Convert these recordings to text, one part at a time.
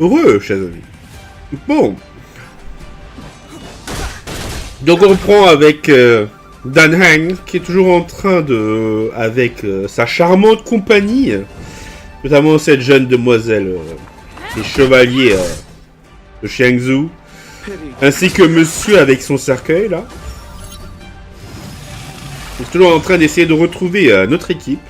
Heureux, chers amis. Bon. Donc on reprend avec Dan Hang, qui est toujours en train de... avec sa charmante compagnie, notamment cette jeune demoiselle, les chevaliers de Shangzhou, ainsi que monsieur avec son cercueil, là. Il est toujours en train d'essayer de retrouver notre équipe.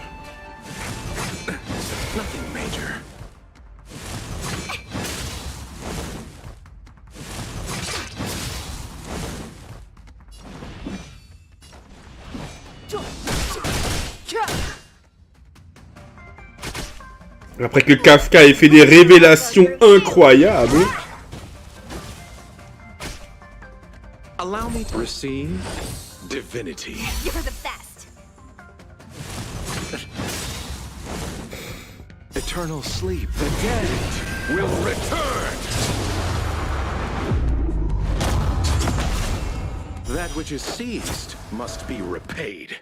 Après que Kafka ait fait des révélations incroyables. Allow me to receive divinity. You're the best. Eternal sleep. The dead will return. That which is seized must be repaid.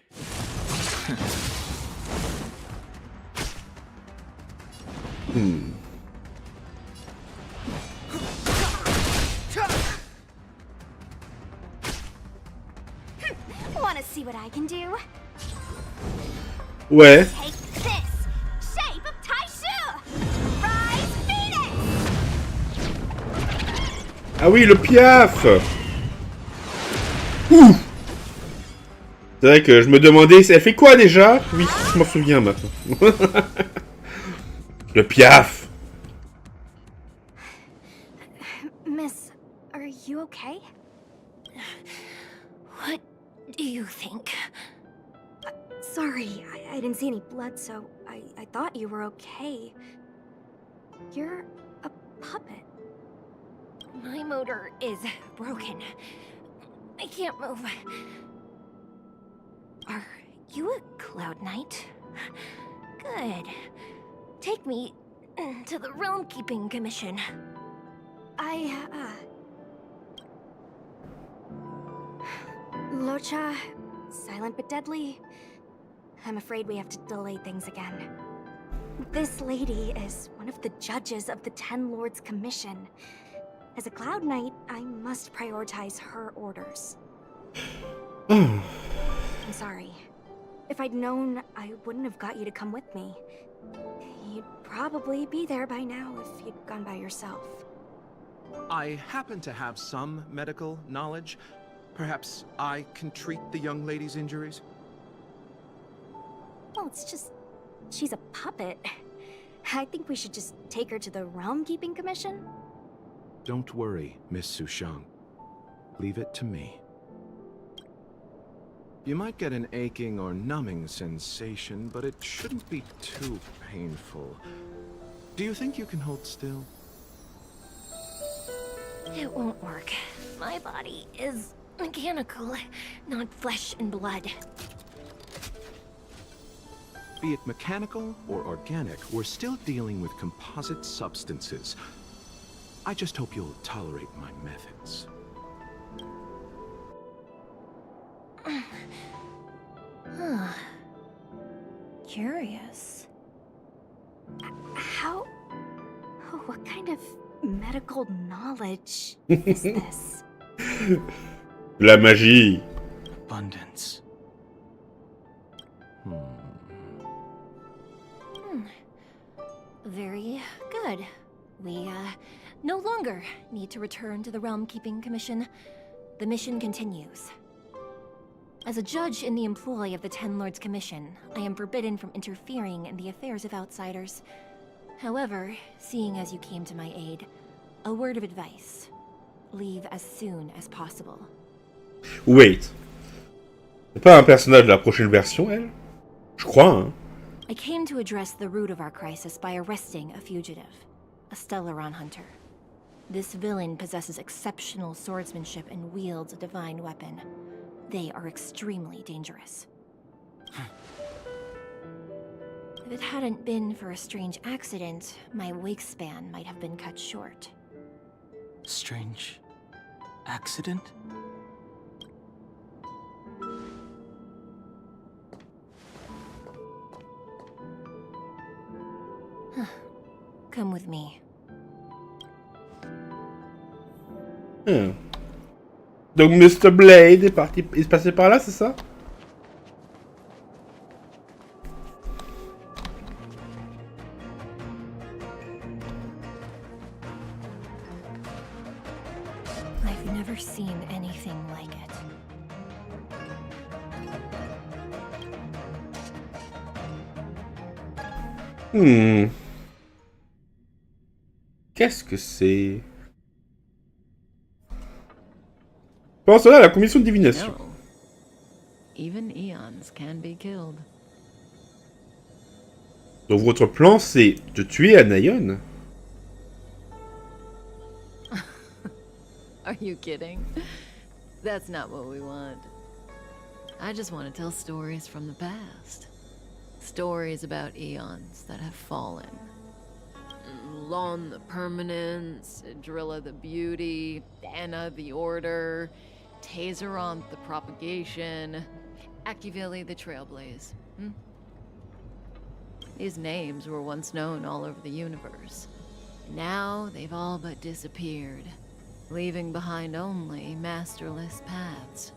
Wanna see what I can do? Ouais. Take this! Shape of Taishu! Rise Phoenix! Ah oui, le piaf. Ouh. C'est vrai que je me demandais, elle fait quoi déjà? Oui, je m'en souviens maintenant. Le piaf. Miss, are you okay? What do you think? Sorry, I didn't see any blood, so I thought you were okay. You're a puppet. My motor is broken. I can't move. Are you a Cloud Knight? Good. Take me to the Realm Keeping Commission. Locha, silent but deadly. I'm afraid we have to delay things again. This lady is one of the judges of the Ten Lords Commission. As a Cloud Knight, I must prioritize her orders. I'm sorry. If I'd known, I wouldn't have got you to come with me. You'd probably be there by now if you'd gone by yourself. I happen to have some medical knowledge. Perhaps I can treat the young lady's injuries? Well, it's just... she's a puppet. I think we should just take her to the Realm Keeping Commission. Don't worry, Miss Sushang. Leave it to me. You might get an aching or numbing sensation, but it shouldn't be too painful. Do you think you can hold still? It won't work. My body is mechanical, not flesh and blood. Be it mechanical or organic, we're still dealing with composite substances. I just hope you'll tolerate my methods. Curious. How... what kind of medical knowledge is this? La magie. Abundance. Very good. We, no longer need to return to the Realm Keeping Commission. The mission continues. As a judge in the employ of the Ten Lords Commission, I am forbidden from interfering in the affairs of outsiders. However, seeing as you came to my aid, a word of advice. Leave as soon as possible. Wait. C'est pas un personnage de la prochaine version, elle? Je crois, hein. I came to address the root of our crisis by arresting a fugitive, a Stellaron hunter. This villain possesses exceptional swordsmanship and wields a divine weapon. They are extremely dangerous. If it hadn't been for a strange accident, my wake span might have been cut short. Strange accident? Come with me. Hmm. Donc Mr. Blade est parti, il se passait par là, c'est ça? I've never seen anything like it. Qu'est-ce que c'est? Pendant cela, la commission de divination. No. Even eons can be killed. Donc votre plan, c'est de tuer Anayon? Are you kidding? That's not what we want. I just want to tell stories from the past. Stories about eons that have fallen. Lon the Permanence, Drilla the Beauty, Anna the Order, Tazeronth the Propagation, Akivili the Trailblaze. These names were once known all over the universe. Now they've all but disappeared, leaving behind only masterless paths.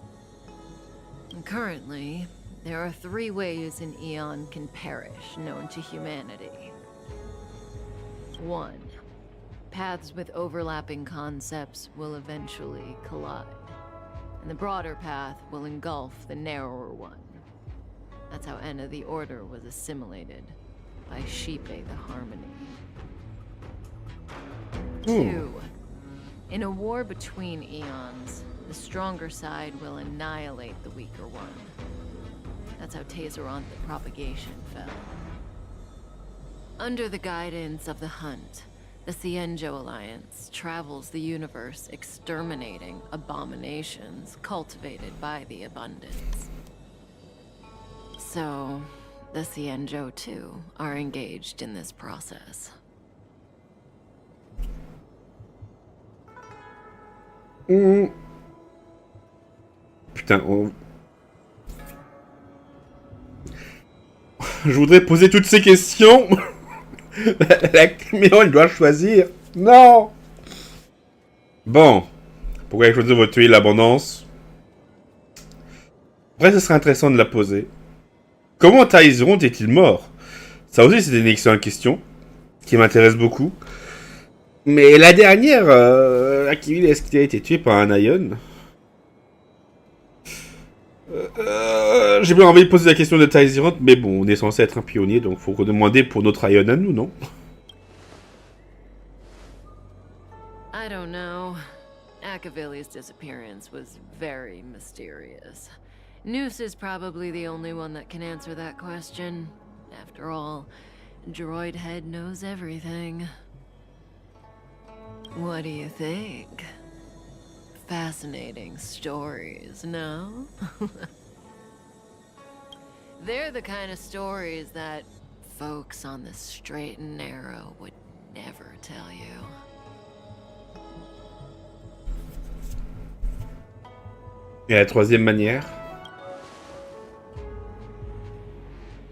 And currently, there are 3 ways an eon can perish known to humanity. 1. Paths with overlapping concepts will eventually collide, and the broader path will engulf the narrower one. That's how Enna the Order was assimilated by Shipe the Harmony. 2. In a war between eons, the stronger side will annihilate the weaker one. That's how Tazeronth the Propagation fell. Under the guidance of the Hunt, the Cienjo Alliance travels the universe exterminating abominations cultivated by the Abundance. So, the Cienjo too are engaged in this process. Putain, je voudrais poser toutes ces questions. La caméra, elle doit choisir. Non. Bon. Pourquoi elle choisit votre tuer l'abondance? Après, ce serait intéressant de la poser. Comment Tazeronth est-il mort? Ça aussi, c'est une excellente question. Qui m'intéresse beaucoup. Mais la dernière, Akivil, est-ce qu'il a été tué par un Ion? J'ai bien envie de poser la question de Tazeronth, mais bon, on est censé être un pionnier, donc faut demander pour notre Ion à nous, non? I don't know. Akavili's disappearance was very mysterious. Noose is probably the only one that can answer that question. After all, Droid Head knows everything. What do you think? Fascinating stories, no? They're the kind of stories that folks on the straight and narrow would never tell you. Et la troisième manière?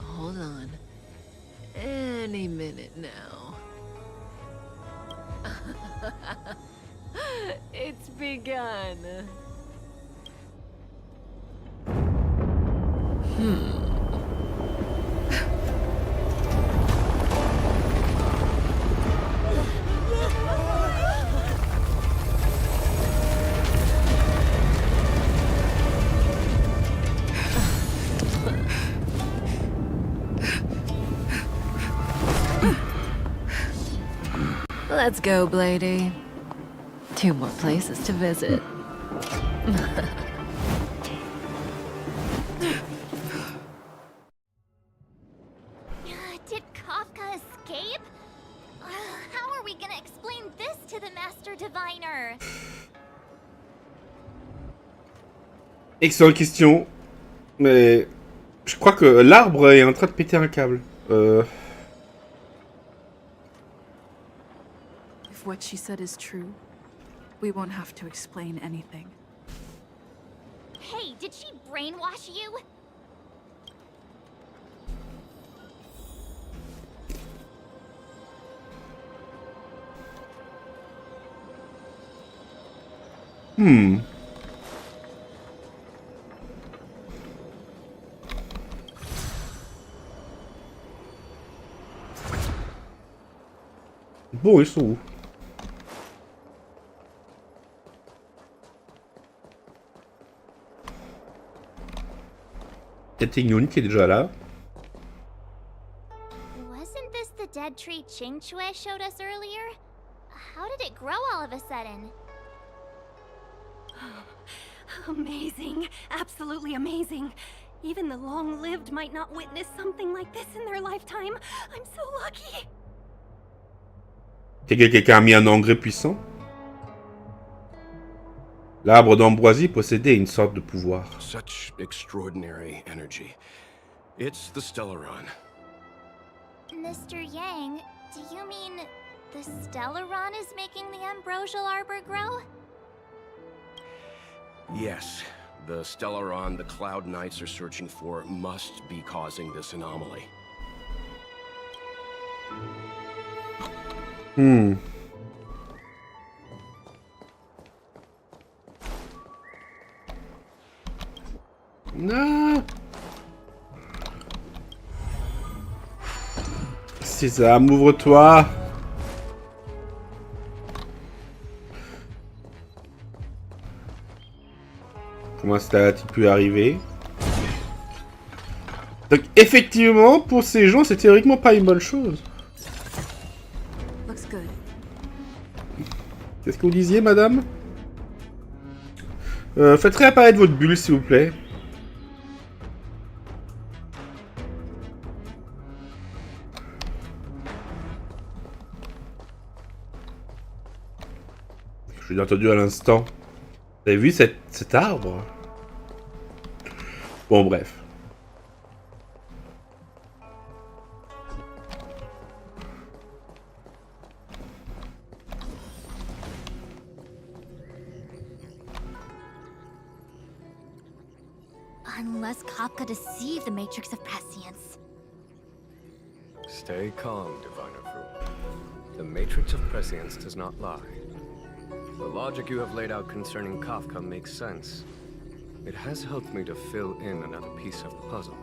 Hold on. Any minute now. It's begun. Let's go, Blady. 2 more places to visit. Did Kafka escape? How are we gonna explain this to the Master Diviner? Excellente question. Mais je crois que l'arbre est en train de péter un câble. If what she said is true, we won't have to explain anything. Hey, did she brainwash you? Bon, ils sont où? Yoon qui est déjà là. Wasn't this the dead tree Ching Chue showed us earlier? How did it grow all of a sudden? Amazing. Absolutely amazing. Even the long-lived might not witness something like this in their lifetime. I'm so lucky. Quelqu'un a mis un engrais puissant? L'arbre d'ambroisie possédait une sorte de pouvoir. Such extraordinary energy. It's the Stellaron. Mr. Yang, do you mean the Stellaron is making the ambrosial arbor grow? Yes, the Stellaron the Cloud Knights are searching for must be causing this anomaly. Non. Sésame, ouvre-toi. Comment cela a-t-il pu arriver? Donc effectivement, pour ces gens, c'est théoriquement pas une bonne chose. Looks good. Qu'est-ce que vous disiez, madame? Faites réapparaître votre bulle, s'il vous plaît. Je l'ai entendu à l'instant. Vous avez vu cet arbre? Bon, bref. Unless Kafka deceived the Matrix of Prescience. Stay calm, Diviner Fruit. The Matrix of Prescience does not lie. The logic you have laid out concerning Kafka makes sense. It has helped me to fill in another piece of the puzzle.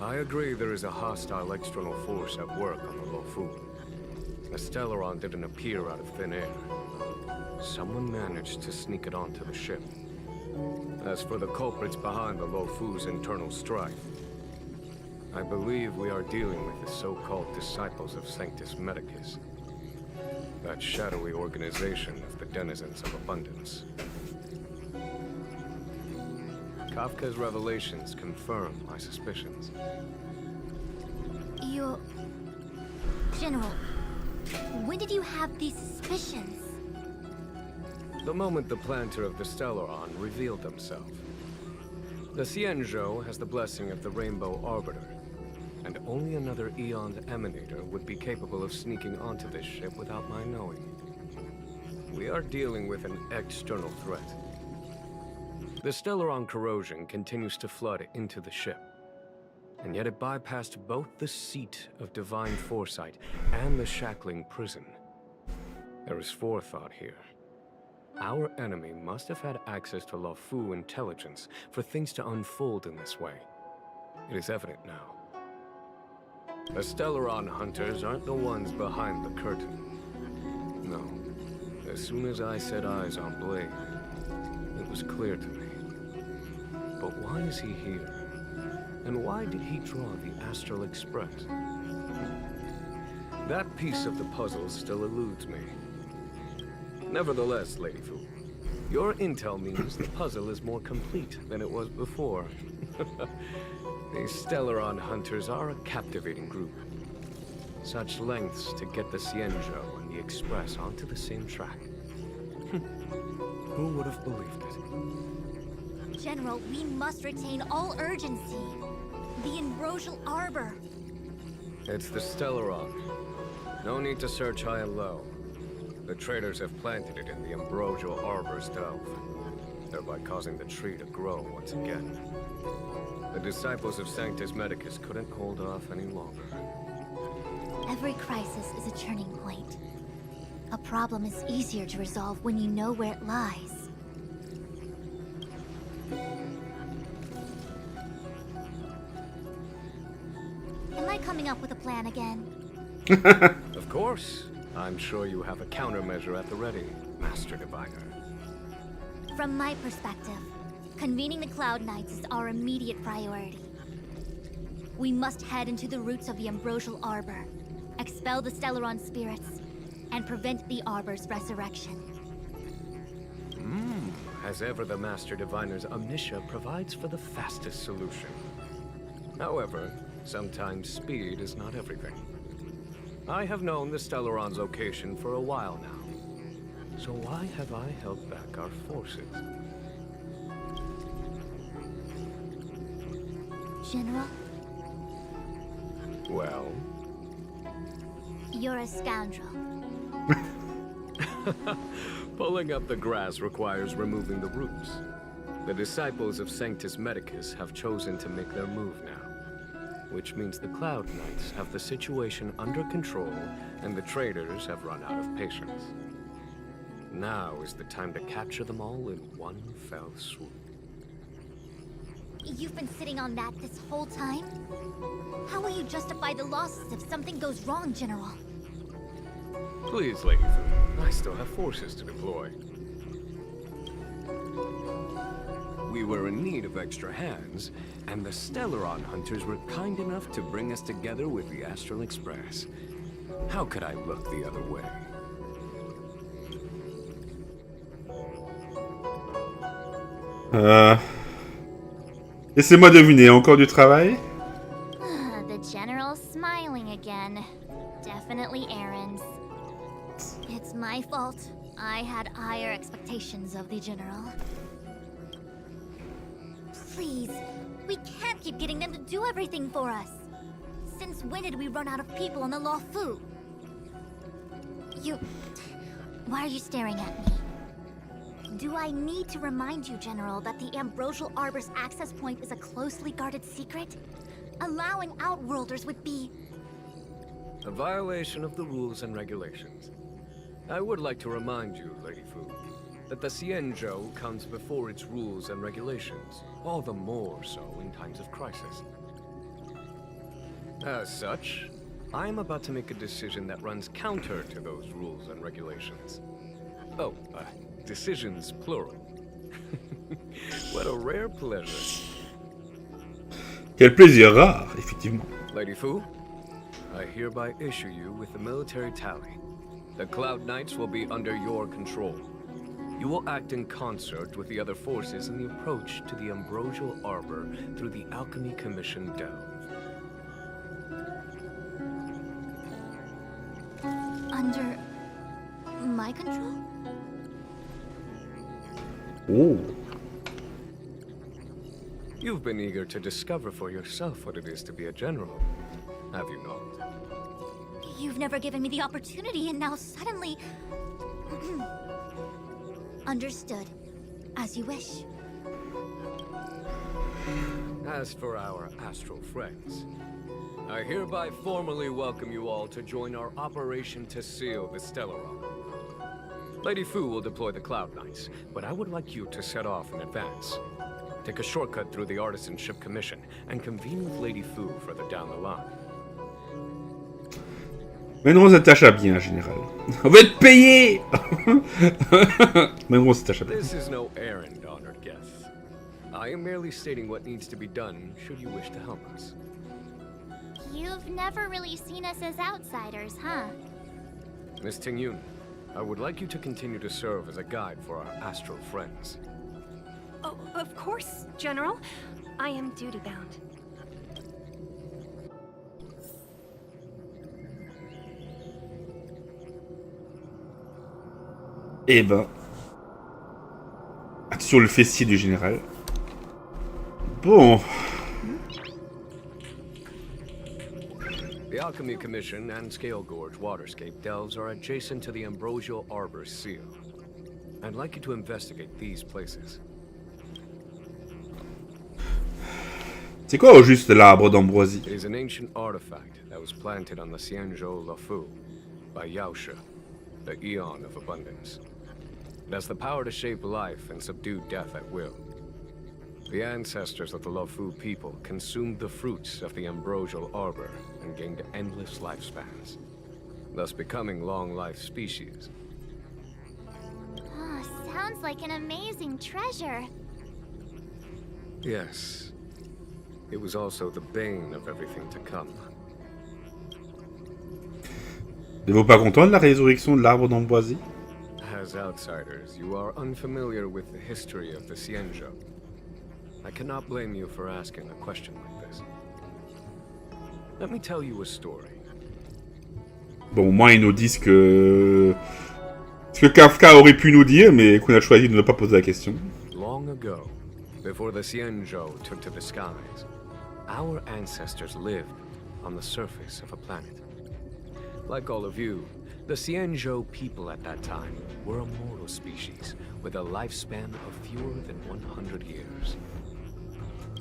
I agree there is a hostile external force at work on the Lofu. The Stellaron didn't appear out of thin air. Someone managed to sneak it onto the ship. As for the culprits behind the Lofu's internal strife, I believe we are dealing with the so-called disciples of Sanctus Medicus. That shadowy organization of the denizens of abundance. Kafka's revelations confirm my suspicions. General, when did you have these suspicions? The moment the planter of the Stellaron revealed himself. The Xianzhou has the blessing of the Rainbow Arbiter, and only another Eon's Emanator would be capable of sneaking onto this ship without my knowing. We are dealing with an external threat. The Stellaron corrosion continues to flood into the ship, and yet it bypassed both the seat of divine foresight and the shackling prison. There is forethought here. Our enemy must have had access to Lofu intelligence for things to unfold in this way. It is evident now. The Stellaron hunters aren't the ones behind the curtain. No. As soon as I set eyes on Blade, it was clear to me. But why is he here? And why did he draw the Astral Express? That piece of the puzzle still eludes me. Nevertheless, Lady Fu, your intel means the puzzle is more complete than it was before. These Stellaron hunters are a captivating group. Such lengths to get the Xianzhou and the Express onto the same track. Who would have believed it? General, we must retain all urgency. The Ambrosial Arbor. It's the Stellaron. No need to search high and low. The traders have planted it in the Ambrosial Arbor's delve, thereby causing the tree to grow once again. The disciples of Sanctus Medicus couldn't hold off any longer. Every crisis is a turning point. A problem is easier to resolve when you know where it lies. Am I coming up with a plan again? Of course. I'm sure you have a countermeasure at the ready, Master Diviner. From my perspective, convening the Cloud Knights is our immediate priority. We must head into the roots of the Ambrosial Arbor, expel the Stellaron spirits, and prevent the Arbor's resurrection. As ever, the Master Diviner's omniscia provides for the fastest solution. However, sometimes speed is not everything. I have known the Stellaron's location for a while now. So why have I held back our forces? General, Well? you're a scoundrel. Pulling up the grass requires removing the roots. The disciples of Sanctus Medicus have chosen to make their move now, which means the Cloud Knights have the situation under control and the traitors have run out of patience. Now is the time to capture them all in one fell swoop. You've been sitting on that this whole time? How will you justify the losses if something goes wrong, General? Please, Lady Fu, I still have forces to deploy. We were in need of extra hands, and the Stellaron hunters were kind enough to bring us together with the Astral Express. How could I look the other way? Laissez-moi deviner, encore du travail? The General's smiling again. Definitely errands. It's my fault. I had higher expectations of the General. Please, we can't keep getting them to do everything for us. Since when did we run out of people on the Law Fu? Why are you staring at me? Do I need to remind you, General, that the Ambrosial Arbor's access point is a closely guarded secret? Allowing Outworlders would be... A violation of the rules and regulations. I would like to remind you, Lady Fu, that the Xianzhou comes before its rules and regulations, all the more so in times of crisis. As such, I am about to make a decision that runs counter to those rules and regulations. Oh, decisions plural. What a rare pleasure. Quel plaisir rare, effectivement. Lady Fu, I hereby issue you with the military tally. The Cloud Knights will be under your control. You will act in concert with the other forces in the approach to the Ambrosial Arbor through the Alchemy Commission delve. under... my control? Oh. You've been eager to discover for yourself what it is to be a general, have you not? You've never given me the opportunity, and now suddenly... Understood. As you wish. As for our astral friends, I hereby formally welcome you all to join our operation to seal the Stellaron. Lady Fu will deploy the Cloud Knights, but I would like you to set off in advance. Take a shortcut through the Artisanship Commission and convene with Lady Fu further down the line. Maintenant on s'attache à bien, général. On va être payé. Maintenant on s'attache à bien. This is no errand, honored guests. I am merely stating what needs to be done should you wish to help us. You've never really seen us as outsiders, huh? Miss Tingyun, I would like you to continue to serve as a guide for our astral friends. Oh, of course, General. I am duty-bound. Eh ben... Sur le fessier du général. Bon... The Alchemy Commission and Scale Gorge Waterscape delves are adjacent to the Ambrosial Arbor seal. I'd like you to investigate these places. C'est quoi au juste l'arbre d'ambroisie? It is an ancient artifact that was planted on the Xianzhou Lafu by Yaoshe. the Eon of Abundance. It has the power to shape life and subdue death at will. The ancestors of the Luofu people consumed the fruits of the ambrosial arbor and gained endless lifespans, thus becoming long-life species. Oh, sounds like an amazing treasure. Yes. It was also the bane of everything to come. N'êtes-vous pas content de la résurrection de l'arbre d'ambroisie? As outsiders, you are unfamiliar with the history of the Xianzhou. I cannot blame you for asking a question like this. Let me tell you a story. Bon, au moins ils nous disent que... ce que Kafka aurait pu nous dire, mais qu'on a choisi de ne pas poser la question. Long ago, before the Xianzhou took to the skies, our ancestors lived on the surface of a planet. Like all of you, the Xianzhou people at that time were a mortal species with a lifespan of fewer than 100 years.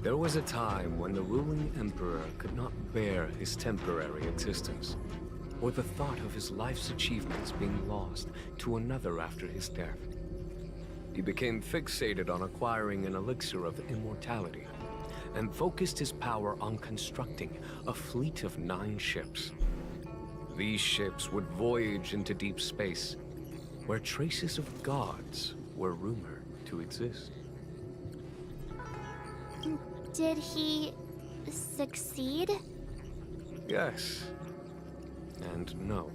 There was a time when the ruling emperor could not bear his temporary existence, or the thought of his life's achievements being lost to another after his death. He became fixated on acquiring an elixir of immortality, and focused his power on constructing a fleet of 9 ships. These ships would voyage into deep space, where traces of gods were rumored to exist. Did he succeed? Yes. And no.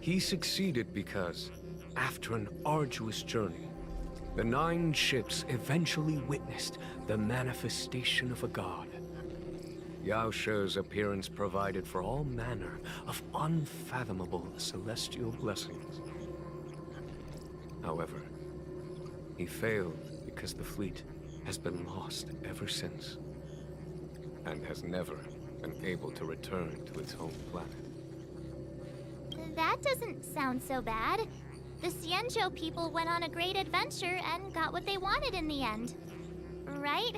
He succeeded because, after an arduous journey, the 9 ships eventually witnessed the manifestation of a god. Yao She's appearance provided for all manner of unfathomable celestial blessings. However, he failed because the fleet has been lost ever since, and has never been able to return to its home planet. That doesn't sound so bad. The Xianzhou people went on a great adventure and got what they wanted in the end. Right?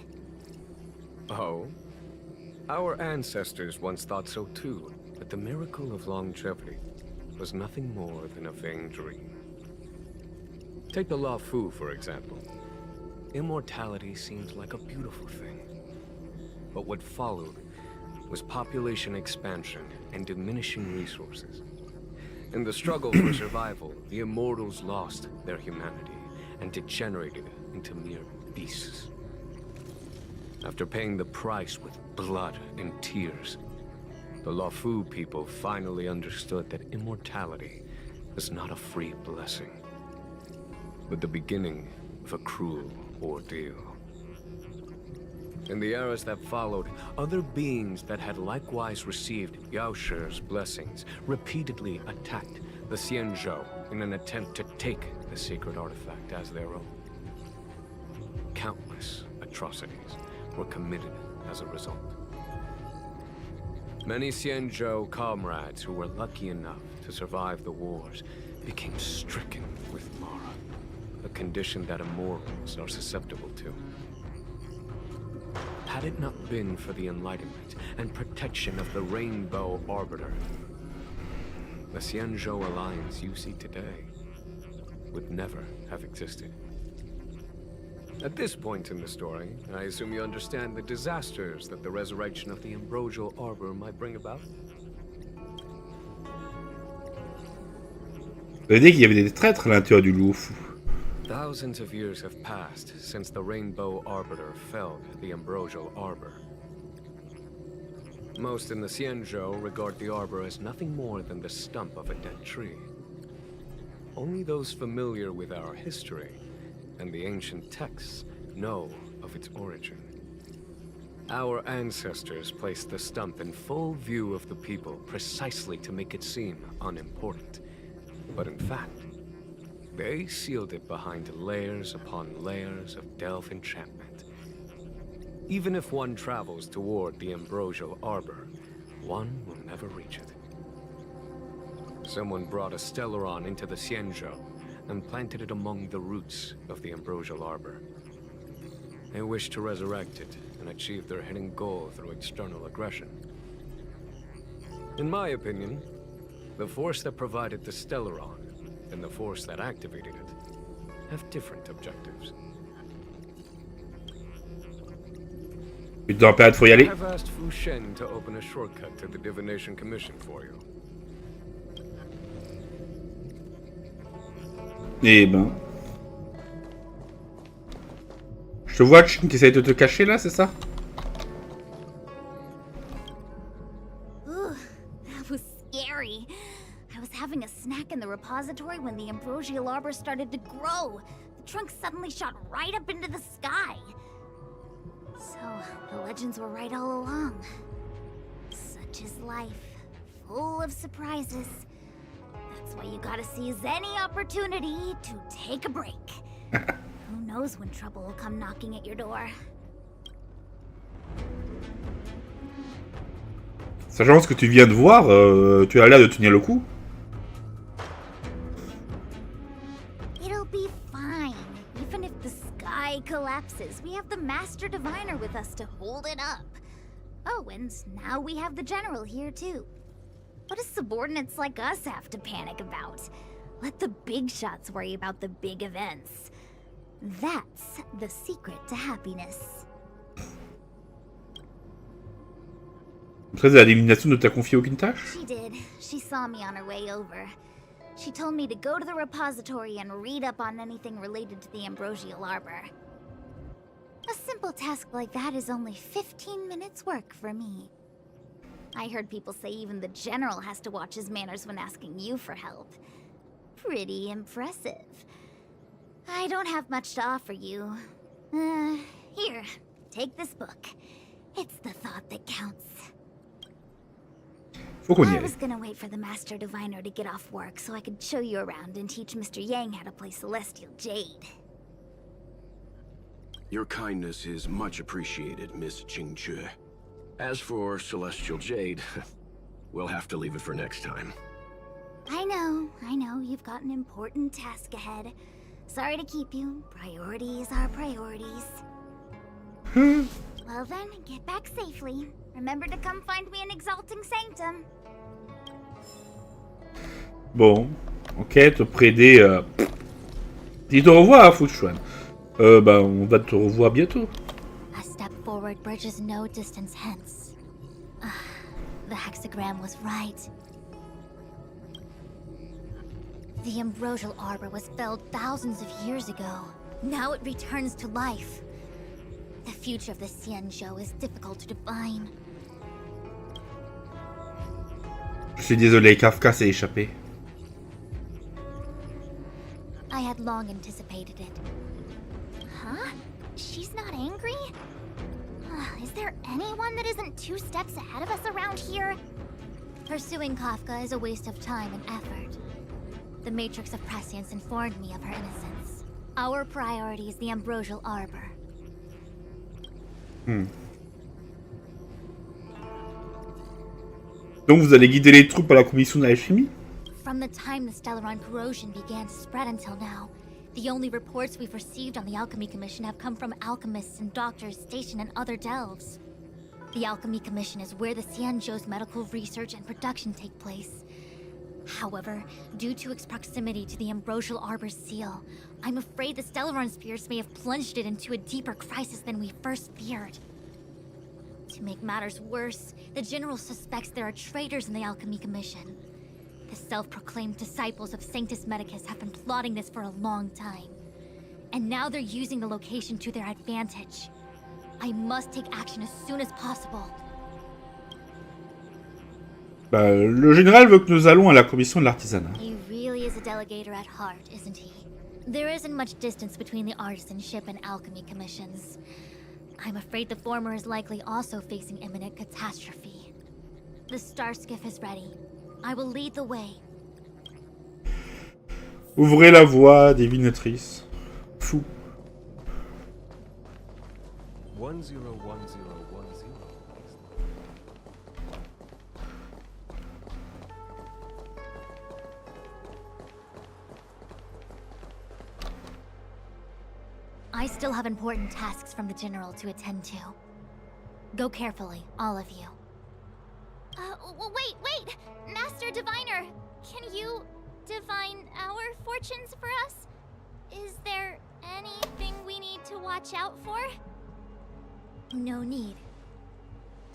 Oh? Our ancestors once thought so too, but the miracle of longevity was nothing more than a vain dream. Take the Luofu, for example. Immortality seemed like a beautiful thing. But what followed was population expansion and diminishing resources. In the struggle for survival, the immortals lost their humanity and degenerated into mere beasts. After paying the price with blood and tears, the Luofu people finally understood that immortality is not a free blessing, but the beginning of a cruel ordeal. In the eras that followed, other beings that had likewise received Yao She's blessings repeatedly attacked the Xianzhou in an attempt to take the sacred artifact as their own. Countless atrocities were committed as a result. Many Xianzhou comrades who were lucky enough to survive the wars became stricken with Mara, a condition that immortals are susceptible to. Had it not been for the enlightenment and protection of the Rainbow Arbiter, the Xianzhou alliance you see today would never have existed. At this point in the story, I assume you understand the disasters that the resurrection of the Ambrosial Arbor might bring about? Vous avez dit qu'il y avait des traîtres à l'intérieur du Luofu. Thousands of years have passed since the Rainbow Arbiter felled the Ambrosial Arbor. Most in the Xianzhou regard the arbor as nothing more than the stump of a dead tree. Only those familiar with our history and the ancient texts know of its origin. Our ancestors placed the stump in full view of the people precisely to make it seem unimportant. But in fact, they sealed it behind layers upon layers of delve enchantment. Even if one travels toward the Ambrosial Arbor, one will never reach it. Someone brought a Stellaron into the Xianzhou and planted it among the roots of the Ambrosial Arbor. They wished to resurrect it and achieve their hidden goal through external aggression. In my opinion, The force that provided the Stellaron and the force that activated it have different objectives. Dans la période, faut y aller. I have asked Fu Shen to open a shortcut to the Divination Commission for you. Eh ben. Je te vois, Chin, qui essaye de te cacher là, c'est ça? Ooh, that was scary. I was having a snack in the repository when the ambrosial arbor started to grow. The trunk suddenly shot right up into the sky. So, the legends were right all along. Such is life, full of surprises. That's why you gotta seize any opportunity to take a break. Who knows when trouble will come knocking at your door. Sachant ce que tu viens de voir, tu as l'air de tenir le coup. It'll be fine. Even if the sky collapses, we have the Master Diviner with us to hold it up. Oh, and now we have the General here too. What do subordinates like us have to panic about? Let the big shots worry about the big events. That's the secret to happiness. Après la l'élimination ne t'a confié aucune tâche? She did. She saw me on her way over. She told me to go to the repository and read up on anything related to the ambrosial arbor. A simple task like that is only 15 minutes work for me. I heard people say even the General has to watch his manners when asking you for help. Pretty impressive. I don't have much to offer you. Here, take this book. It's the thought that counts. Faut qu'on y I aille. was gonna wait for the Master Diviner to get off work so I could show you around and teach Mr. Yang how to play Celestial Jade. Your kindness is much appreciated, Miss Qingque. As for Celestial Jade, we'll have to leave it for next time. I know, you've got an important task ahead. Sorry to keep you. Priorities are priorities. Well then, get back safely. Remember to come find me in Exalting Sanctum. Bon, ok, te préder. Dis au revoir, Fuchuan. Bah, on va te revoir bientôt. A step forward bridges no distance hence. The hexagram was right. The ambrosial arbor was felled thousands of years ago. Now it returns to life. The future of the Xianzhou is difficult to define. Je suis désolé, Kafka s'est échappé. I had long anticipated it. Huh? She's not angry? Is there anyone that isn't 2 steps ahead of us around here? Pursuing Kafka is a waste of time and effort. The Matrix of Prescience informed me of her innocence. Our priority is the ambrosial arbor. Donc vous allez guider les troupes à la commission de l'alchimie? From the time the Stellaron corrosion began to spread until now, the only reports we've received on the Alchemy Commission have come from alchemists and doctors stationed in other delves. The Alchemy Commission is where the Xianzhou's medical research and production take place. However, due to its proximity to the ambrosial arbor's seal, I'm afraid the Stellaron spheres may have plunged it into a deeper crisis than we first feared. To make matters worse, the General suspects there are traitors in the Alchemy Commission. The self-proclaimed disciples of Sanctus Medicus have been plotting this for a long time. And now they're using the location to their advantage. I must take action as soon as possible. Bah, le général veut que nous allons à la commission de l'artisanat. He really is a delegator at heart, isn't he? There isn't much distance between the artisanship and alchemy commissions. I'm afraid the former is likely also facing imminent catastrophe. The star skiff is ready. I will lead the way. Ouvrez la voie, divinatrice. Fou. 101010. I still have important tasks from the General to attend to. Go carefully, all of you. Wait! wait! Master Diviner, can you divine our fortunes for us? Is there anything we need to watch out for? No need.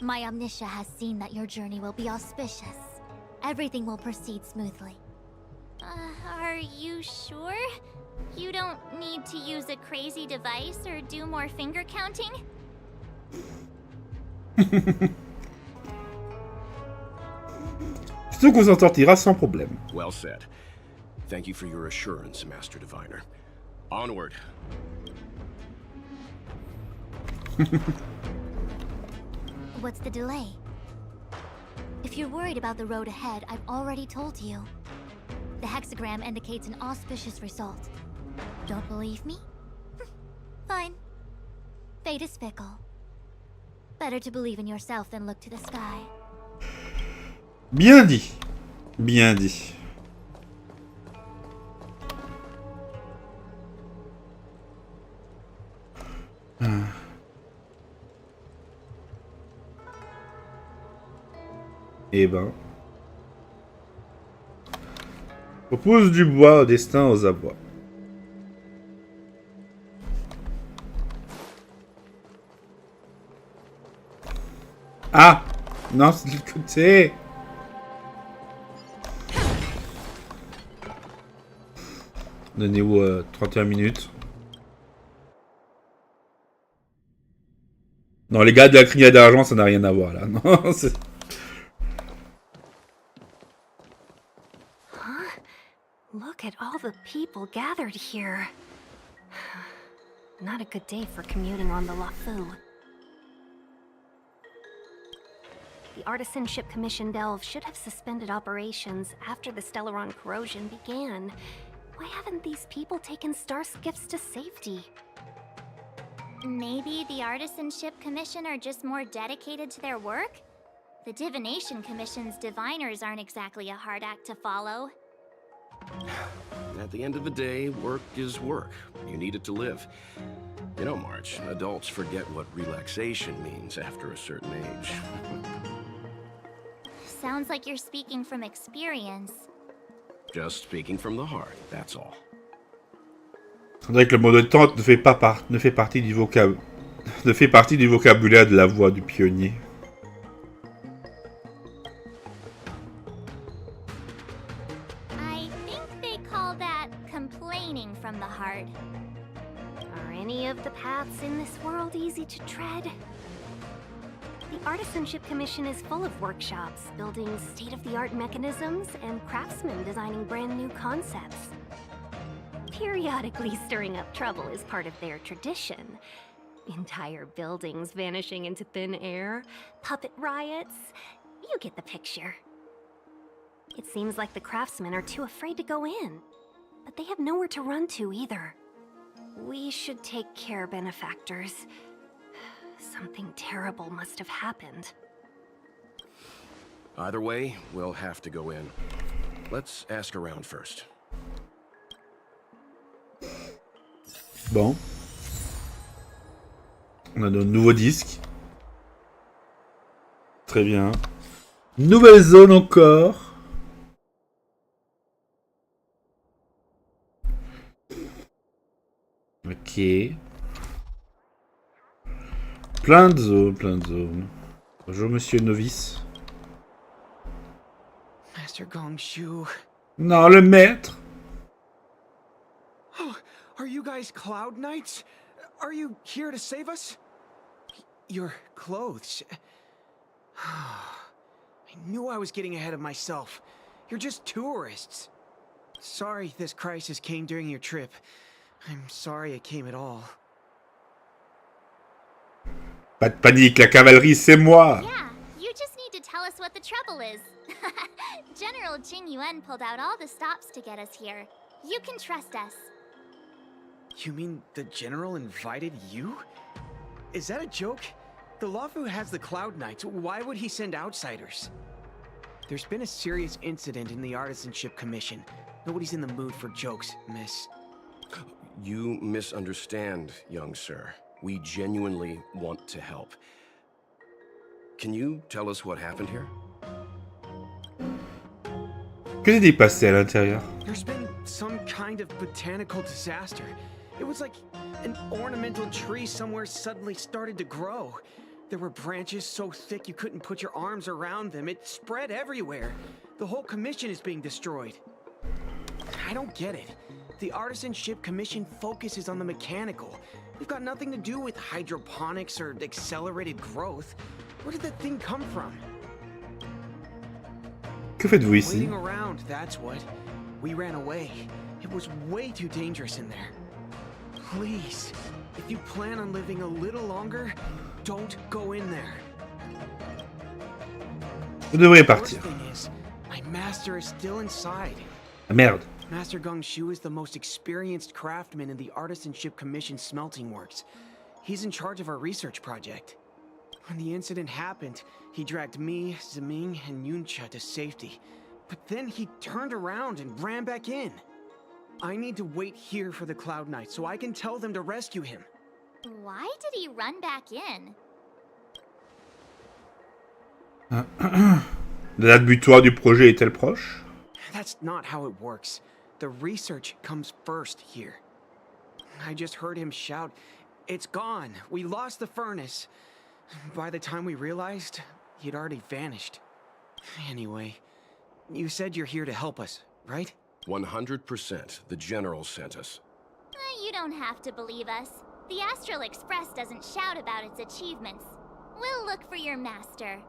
My Omniscia has seen that your journey will be auspicious. Everything will proceed smoothly. Are you sure? You don't need to use a crazy device or do more finger counting? Surtout qu'on s'en sortira sans problème. Well said. Thank you for your assurance, Master Diviner. Onward. What's the delay? If you're worried about the road ahead, I've already told you. The hexagram indicates an auspicious result. Don't believe me? Fine. Fate is fickle. Better to believe in yourself than look to the sky. Bien dit. Bien dit. Eh ben. Propose du bois au destin aux abois. Ah! Non, c'est de l'autre côté! Donnez-vous 31 minutes. Non, les gars de la crinière d'argent, ça n'a rien à voir là. Non, c'est... Look at all the people gathered here. Not a good day for commuting on the Lafu. The Artisanship Commission Delve should have suspended operations after the Stellaron corrosion began. Why haven't these people taken Star skiffs to safety? Maybe the Artisanship Commission are just more dedicated to their work? The Divination Commission's diviners aren't exactly a hard act to follow. At the end of the day, work is work. You need it to live. You know, March, adults forget what relaxation means after a certain age. Sounds like you're speaking from experience. Just speaking from the heart, that's all. On dirait que le mot de tente ne fait partie du vocabulaire de la voix du pionnier. I think they call that complaining from the heart. Are any of the paths in this world easy to tread? The Artisanship Commission is full of workshops, building state-of-the-art mechanisms, and craftsmen designing brand new concepts. Periodically stirring up trouble is part of their tradition. Entire buildings vanishing into thin air, puppet riots, you get the picture. It seems like the craftsmen are too afraid to go in, but they have nowhere to run to either. We should take care, benefactors. Something terrible must have happened. Either way, we'll have to go in. Let's ask around first. Bon. On a nos nouveaux disques. Très bien. Nouvelle zone encore. Ok. Plein de zones, plein de zones. Bonjour, monsieur novice. Master Gongshu. Non, le maître. Oh, are you guys Cloud Knights? Are you here to save us? Your clothes. I knew I was getting ahead of myself. You're just tourists. Sorry this crisis came during your trip. I'm sorry it came at all. Pas de panique, la cavalerie, c'est moi. Yeah, you just need to tell us what the trouble is. General Jing Yuan pulled out all the stops to get us here. You can trust us. You mean the General invited you? Is that a joke? The Lafu has the Cloud Knights. Why would he send outsiders? There's been a serious incident in the Artisanship Commission. Nobody's in the mood for jokes, miss. You misunderstand, young sir. We genuinely want to help. Can you tell us what happened here? Que s'est-il passé à l'intérieur? There's been some kind of botanical disaster. It was like an ornamental tree somewhere suddenly started to grow. There were branches so thick you couldn't put your arms around them. It spread everywhere. The whole commission is being destroyed. I don't get it. The Artisanship Commission focuses on the mechanical. We've got nothing to do with hydroponics or accelerated growth. Where did that thing come from? Que faites-vous ici? Waiting around, that's what. We ran away. It was way too dangerous in there. Please, if you plan on living a little longer, don't go in there. Vous devriez The worst partir. thing is, my master is still inside. Ah, merde. Master Gong-Shu is the most experienced craftsman in the Artisanship Commission smelting works. He's in charge of our research project. When the incident happened, he dragged me, Zeming, and Yuncha to safety. But then he turned around and ran back in. I need to wait here for the Cloud Knight so I can tell them to rescue him. Why did he run back in? La date butoir du projet est-elle proche? That's not how it works. The research comes first here. I just heard him shout, "It's gone! We lost the furnace!" By the time we realized, he'd already vanished. Anyway, you said you're here to help us, right? 100%. The General sent us. You don't have to believe us. The Astral Express doesn't shout about its achievements. We'll look for your master.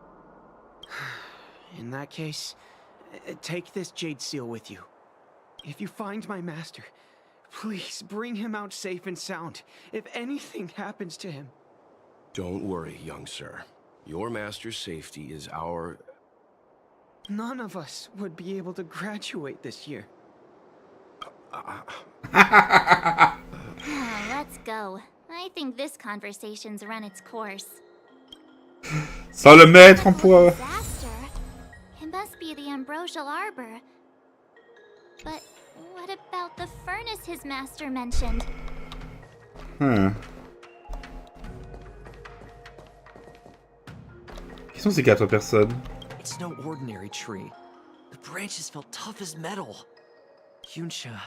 In that case, take this jade seal with you. If you find my master, please bring him out safe and sound. If anything happens to him. Don't worry, young sir. Your master's safety is our... None of us would be able to graduate this year. Let's go. I think this conversation's run its course. Sans le mettre en poids. Disaster? It must be the Ambrosial Arbor. But what about the furnace his master mentioned? Qui sont ces 4 personnes? It's no ordinary tree. The branches felt tough as metal. Yuncha,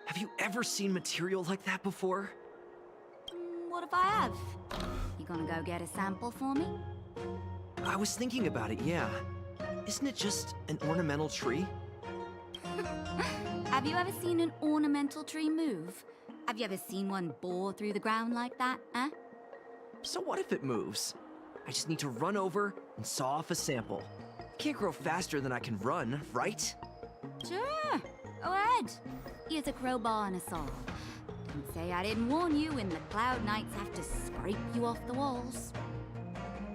have you ever seen material like that before? What if I have? You gonna go get a sample for me? I was thinking about it, yeah. Isn't it just an ornamental tree? Have you ever seen an ornamental tree move? Have you ever seen one bore through the ground like that, huh? So what if it moves? I just need to run over and saw off a sample. Can't grow faster than I can run, right? Sure, go ahead. Here's a crowbar and a saw. Don't say I didn't warn you when the Cloud Knights have to scrape you off the walls.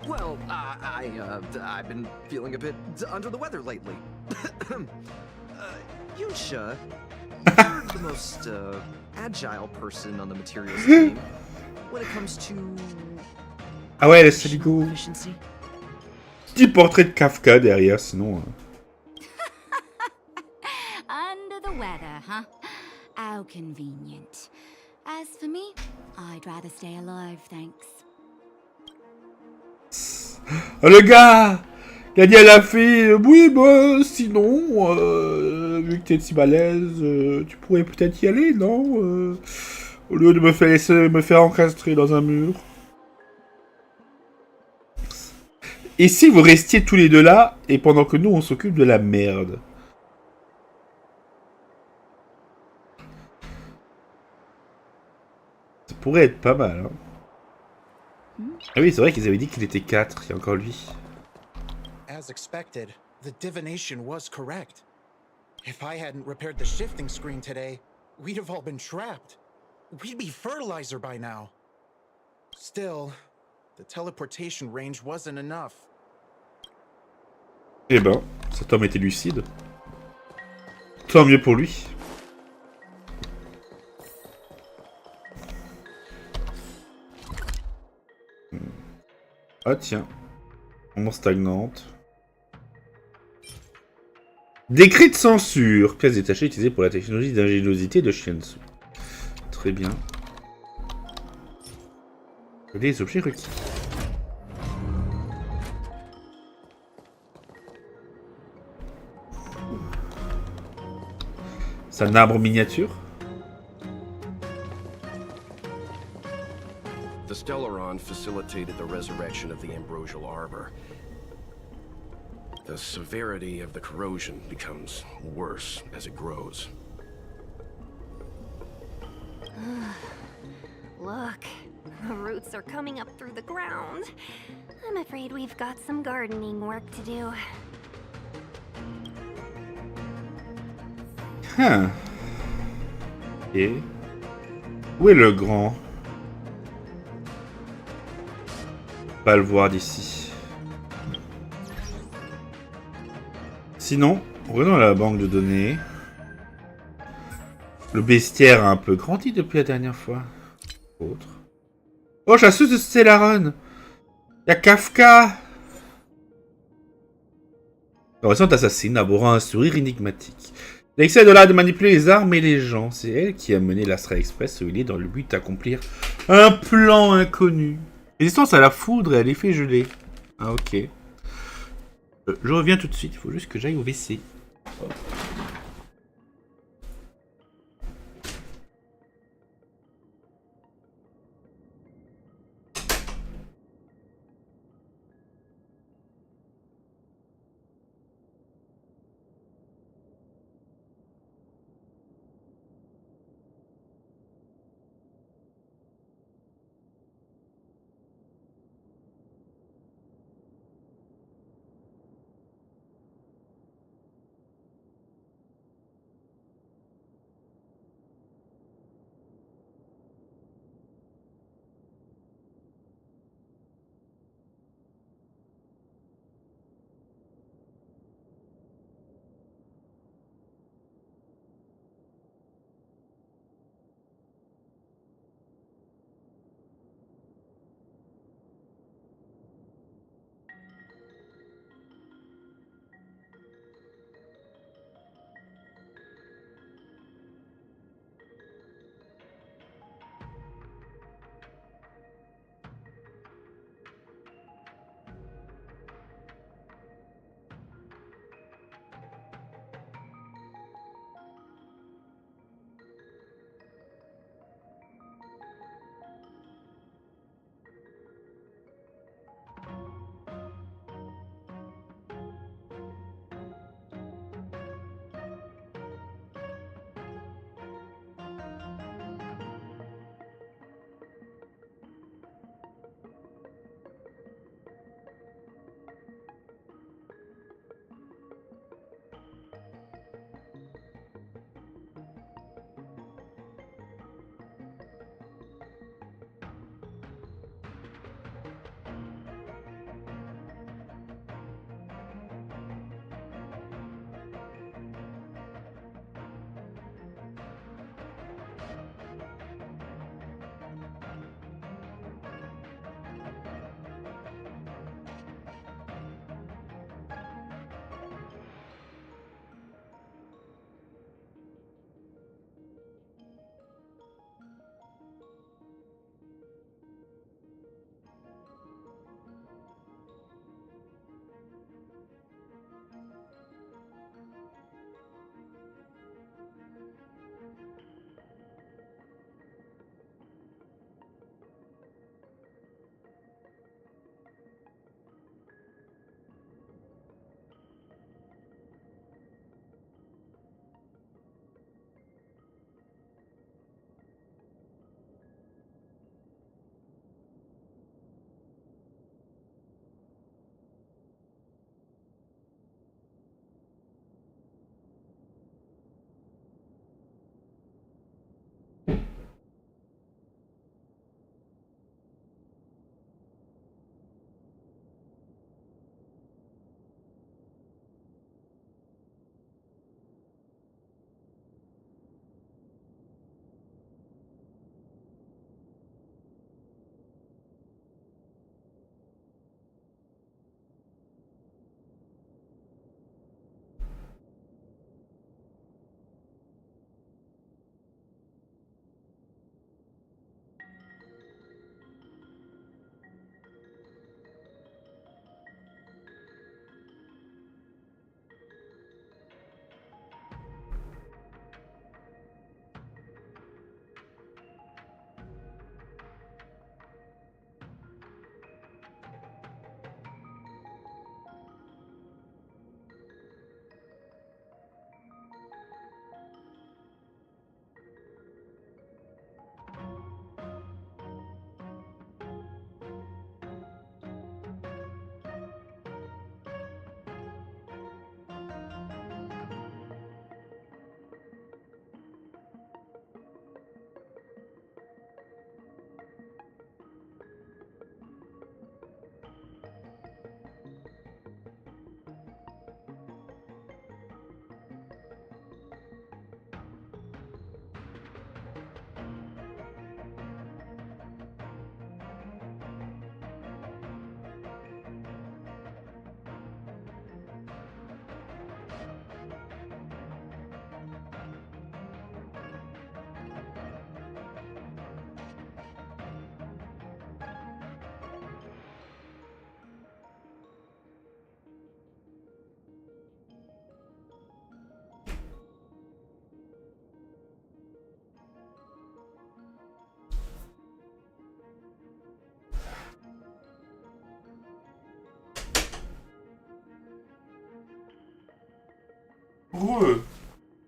Well, I've been feeling a bit under the weather lately. Yuncha, you're the most agile person on the materials team when it comes to Ah ouais, laisse-le go. efficiency. Petit portrait de Kafka derrière, sinon... Under the weather, huh? How convenient. As for me, I'd rather stay alive, thanks. Oh, le gars! Gagné à la fille, oui, bah, sinon, vu que t'es si balèze, tu pourrais peut-être y aller, non? Au lieu de me faire laisser me faire encastrer dans un mur. Et si vous restiez tous les deux là, et pendant que nous, on s'occupe de la merde? Ça pourrait être pas mal, hein. Ah oui, c'est vrai qu'ils avaient dit qu'il était 4, il y a encore lui. As expected, the divination was correct. If I hadn't repaired the shifting screen today, we'd have all been trapped. We'd be fertilizer by now. Still, the teleportation range wasn't enough. Eh ben, cet homme était lucide. Tant mieux pour lui. Ah tiens. Ombre stagnante. Décret de censure. Pièce détachée utilisée pour la technologie d'ingéniosité de Shiensu. Très bien. Les objets requis. C'est un arbre miniature. The Stellaron facilitated the resurrection of the ambrosial arbor. The severity of the corrosion becomes worse as it grows. Look, the roots are coming up through the ground. I'm afraid we've got some gardening work to do. Huh. Et où est le grand? Pas le voir d'ici. Sinon, regardons la banque de données. Le bestiaire a un peu grandi depuis la dernière fois. Autre. Oh, chasseuse de Stellaron. Y'a Kafka. La récente assassine abhorrant un sourire énigmatique. Elle essaie de là de manipuler les armes et les gens. C'est elle qui a mené l'Astral Express où il est dans le but d'accomplir un plan inconnu. Résistance à la foudre et à l'effet gelé. Ah, ok. Je reviens tout de suite. Il faut juste que j'aille au WC. Oh.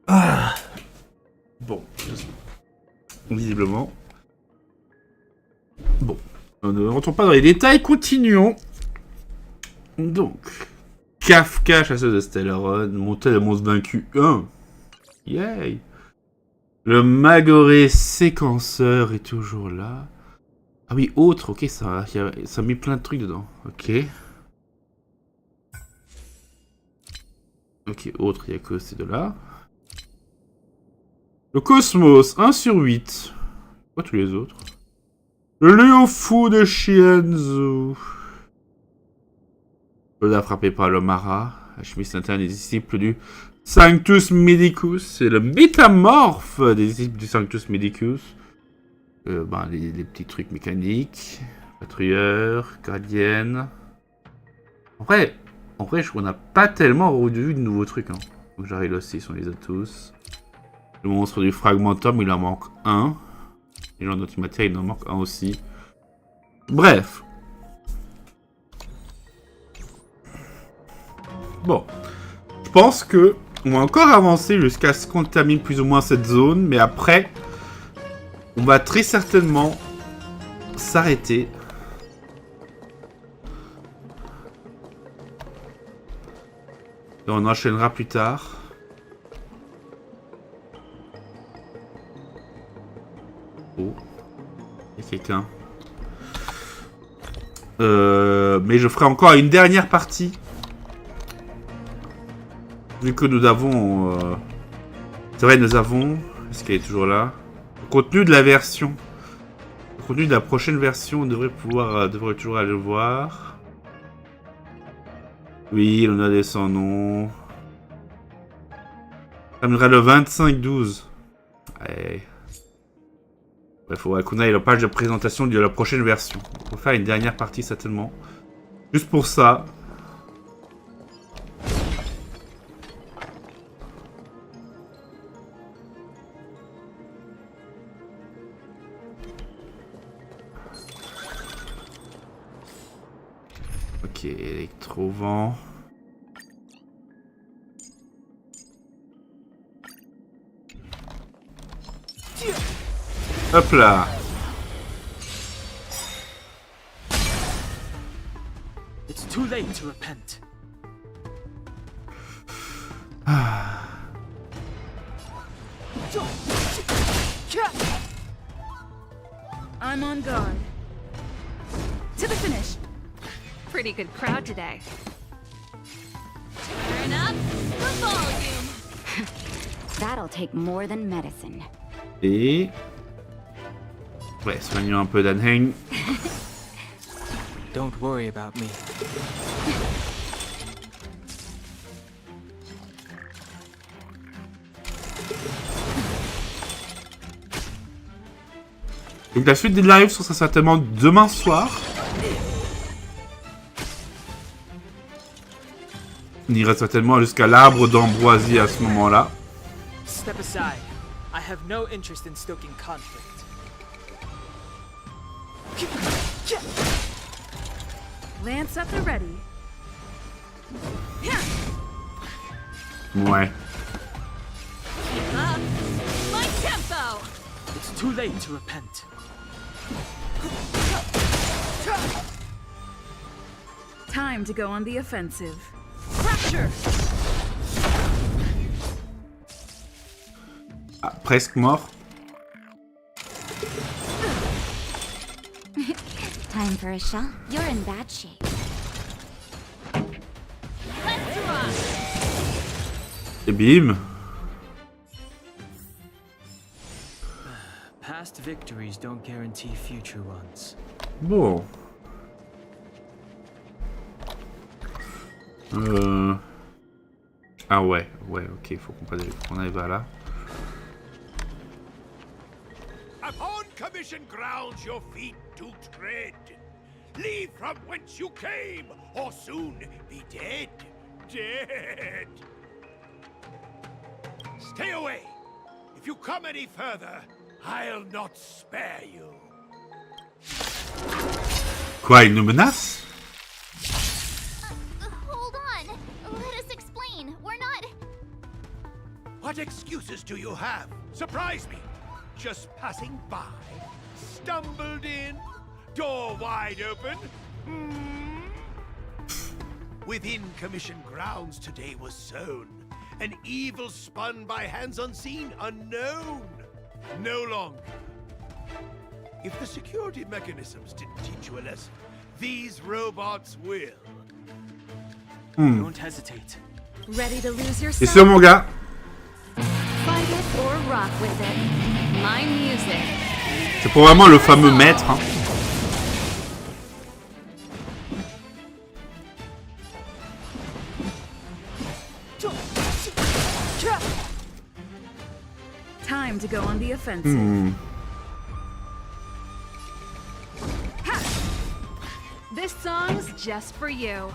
Ah. Bon. Visiblement. Bon. On ne rentrons pas dans les détails, continuons. Donc. Kafka, chasseuse de Stellaron, montée de monstre vaincu 1. Yay. Le Magoré séquenceur est toujours là. Ah oui, autre, ok, ça a mis plein de trucs dedans. Ok. Ok, autre, il n'y a que ces deux-là. Le Cosmos, 1 sur 8. Quoi tous les autres? Le Léofu de Shienzu. Soldat frappé par le Mara. La chemise interne des disciples du Sanctus Medicus. C'est le métamorphe des disciples du Sanctus Medicus. Les petits trucs mécaniques. Patrouilleur, gardienne. En vrai, on n'a pas tellement vu de nouveaux trucs. Hein. Donc j'arrive aussi, on les a tous. Le monstre du fragmentum, il en manque un. Et dans notre matière, il en manque un aussi. Bref. Bon. Je pense que on va encore avancer jusqu'à ce qu'on termine plus ou moins cette zone. Mais après, on va très certainement s'arrêter. Et on enchaînera plus tard. Oh. Il y a quelqu'un. Mais je ferai encore une dernière partie. Vu que nous avons... C'est vrai, nous avons... Est-ce qu'elle est toujours là? Le contenu de la version. Le contenu de la prochaine version, on devrait toujours aller le voir. Oui, on a des sans noms. Ça terminera le 25-12. Allez. Il faudra qu'on aille à la page de présentation de la prochaine version. On va faire une dernière partie certainement. Juste pour ça. Ok, électro-vent. Hop là. It's too late to repent. I'm on guard. To the finish. Pretty good crowd today. Turn up the volume. That'll take more than medicine. Et... Ouais, soignons un peu d'Anheng. Don't worry about me. Donc la suite des lives sera certainement demain soir. On ira certainement jusqu'à l'arbre d'ambroisie à ce moment-là. Step aside. I have no interest in stoking conflict. Lance at the ready. Ouais. Keep up my tempo. It's too late to repent. Time to go on the offensive. Fracture. Ah, presque mort. Time for a shot. You're in bad shape. Et bim. Past victories don't guarantee future ones. Bon. Ah ouais, ok, faut qu'on aille vers là. Upon commission grounds your feet do tread. Leave from whence you came, or soon be dead. Dead. Stay away. If you come any further, I'll not spare you. Quoi, il nous menace? Hold on. Let us explain. We're not... What excuses do you have? Surprise me! Just passing by? Stumbled in? Door wide open? Within Commission grounds today was sown an evil spun by hands unseen, unknown. No longer. If the security mechanisms didn't teach you a lesson, these robots will. Don't hesitate. Ready to lose Et yourself? c'est mon gars. Fight it or rock with it. My music. C'est probablement le fameux maître. Hein. Time to go on the offensive. This song's just for you.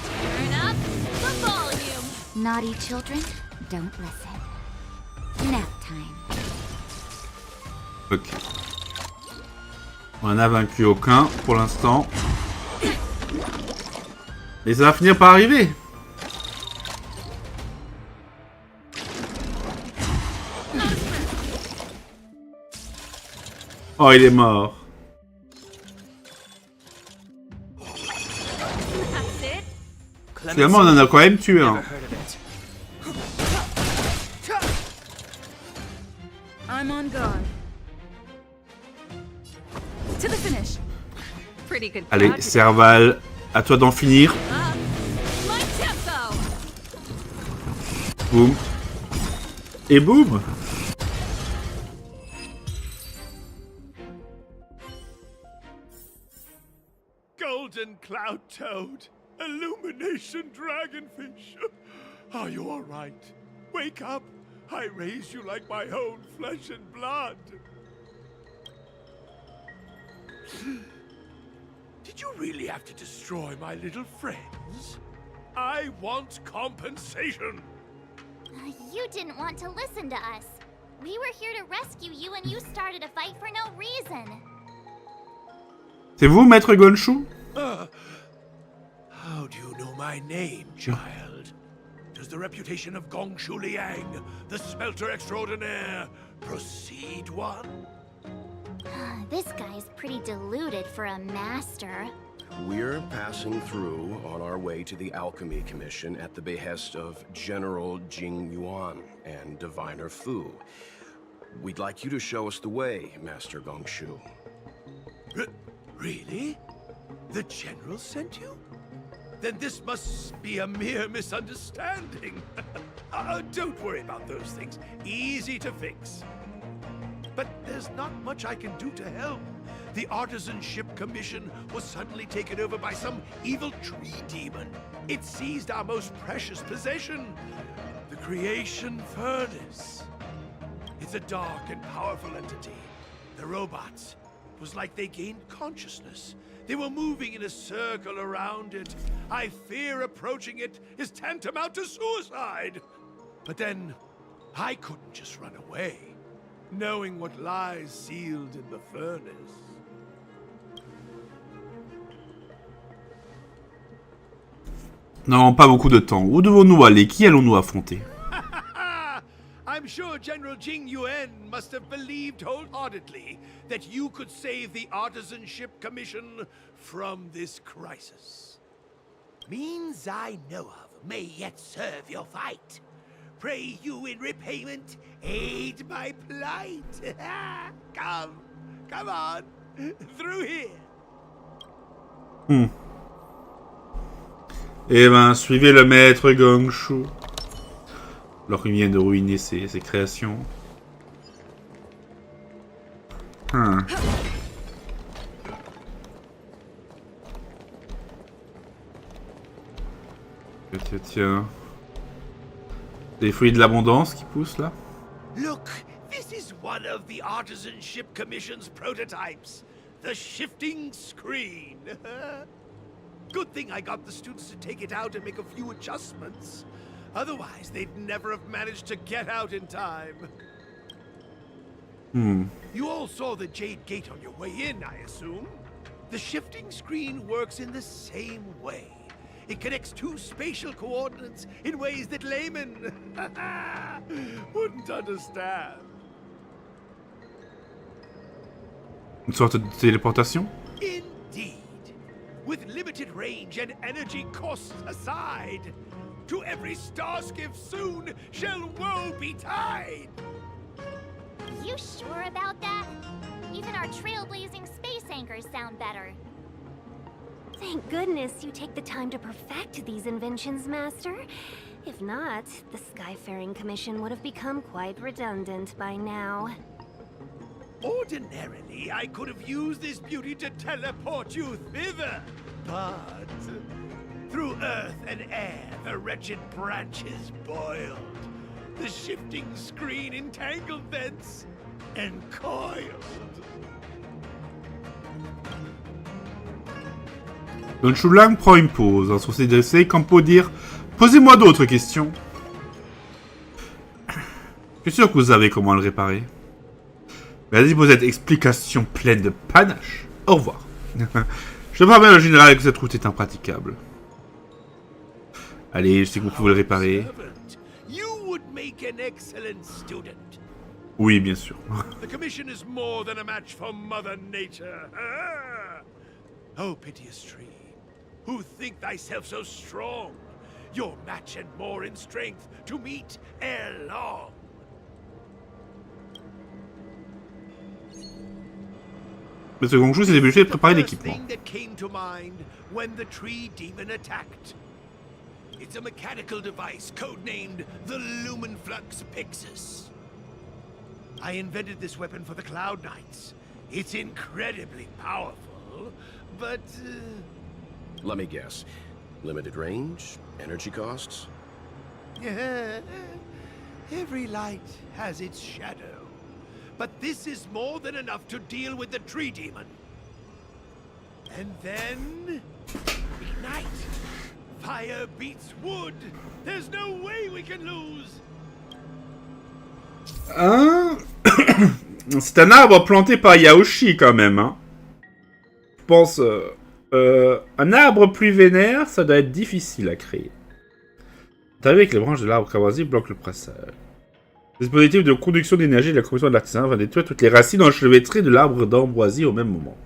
Turn up the volume. Naughty children, don't listen. Nap time. Ok. On en a vaincu aucun pour l'instant. Mais ça va finir par arriver. Oh, il est mort. Finalement, on en a quand même tué un. I'm on guard. To the finish. Pretty good. Allez, Serval, à toi d'en finir. My tempo. Boum. Et boum. Golden cloud toad, illumination dragonfish. Are you all right? Wake up. I raised you like my own flesh and blood. Did you really have to destroy my little friends? I want compensation. You didn't want to listen to us. We were here to rescue you and you started a fight for no reason. C'est vous, Maître Gonshu? How do you know my name, child? Does the reputation of Gongshu Liang, the smelter extraordinaire, precede one? This guy's pretty deluded for a master. We're passing through on our way to the Alchemy Commission at the behest of General Jing Yuan and Diviner Fu. We'd like you to show us the way, Master Gongshu. Really? The General sent you? Then this must be a mere misunderstanding. Don't worry about those things. Easy to fix. But there's not much I can do to help. The Artisanship Commission was suddenly taken over by some evil tree demon. It seized our most precious possession, the Creation Furnace. It's a dark and powerful entity. The robots, it was like they gained consciousness. They were moving in a circle around it. I fear approaching it is tantamount to suicide. But then, I couldn't just run away, knowing what lies sealed in the furnace. Non, pas beaucoup de temps. Où devons-nous aller? Qui allons-nous affronter? I'm sure General Jing Yuan must have believed wholeheartedly that you could save the Artisanship Commission from this crisis. Means I know of may yet serve your fight. Pray you in repayment aid my plight. Come on, through here. Eh ben, suivez le maître Gongshu. Alors qu'il vient de ruiner ses créations. Tiens. Des fruits de l'abondance qui poussent là. Look, this is one of the Artisanship Commission's prototypes. The shifting screen. Good thing I got the students to take it out and make a few adjustments. Otherwise, they'd never have managed to get out in time. You all saw the Jade Gate on your way in, I assume? The shifting screen works in the same way. It connects two spatial coordinates in ways that laymen wouldn't understand. Une sorte de téléportation? Indeed. With limited range and energy costs aside, to every star skiff soon shall woe betide. You sure about that? Even our trailblazing space anchors sound better. Thank goodness you take the time to perfect these inventions, Master. If not, the Skyfaring Commission would have become quite redundant by now. Ordinarily, I could have used this beauty to teleport you thither, but through earth and air, the wretched branches boiled. The shifting screen entangled thence and coiled. Don Shulang prend une pause. Sur ses essais, Campo dire posez-moi d'autres questions. Je suis sûr que vous savez comment le réparer. Vas-y pour cette explication pleine de panache. Au revoir. Je préviens le général que cette route est impraticable. Allez, je sais que vous pouvez le réparer. Oui, bien sûr. The commission is more than a match for Mother Nature. Oh, piteous tree, who think thyself so strong, your match and more in strength to meet ere long. Le second chose, c'est d'ébaucher et de préparer l'équipement. That came to mind when the tree demon attacked. It's a mechanical device codenamed the Lumenflux Pixis. I invented this weapon for the Cloud Knights. It's incredibly powerful, but... Let me guess. Limited range? Energy costs? Every light has its shadow. But this is more than enough to deal with the tree demon. And then... ignite! Fire beats wood! There's no way we can lose! Hein? C'est un arbre planté par Yaoshi quand même, hein. Je pense... un arbre plus vénère, ça doit être difficile à créer. T'arrives avec les branches de l'arbre cramoisi bloquent le passage. Le dispositif de conduction d'énergie de la commission de l'artisan va détruire toutes les racines enchevêtrées de l'arbre d'ambroisie au même moment.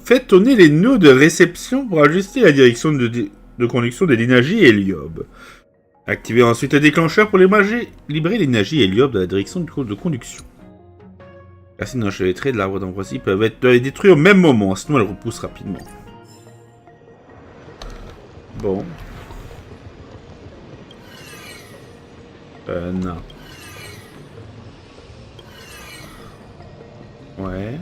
Faites tourner les nœuds de réception pour ajuster la direction de conduction de l'énergie héliobe. Activez ensuite le déclencheur pour libérer l'énergie héliobe de la direction de conduction. Les racines enchevêtrées de l'arbre d'ambroisie peuvent être détruites au même moment, sinon elles repoussent rapidement. Bon. Non. Ouais.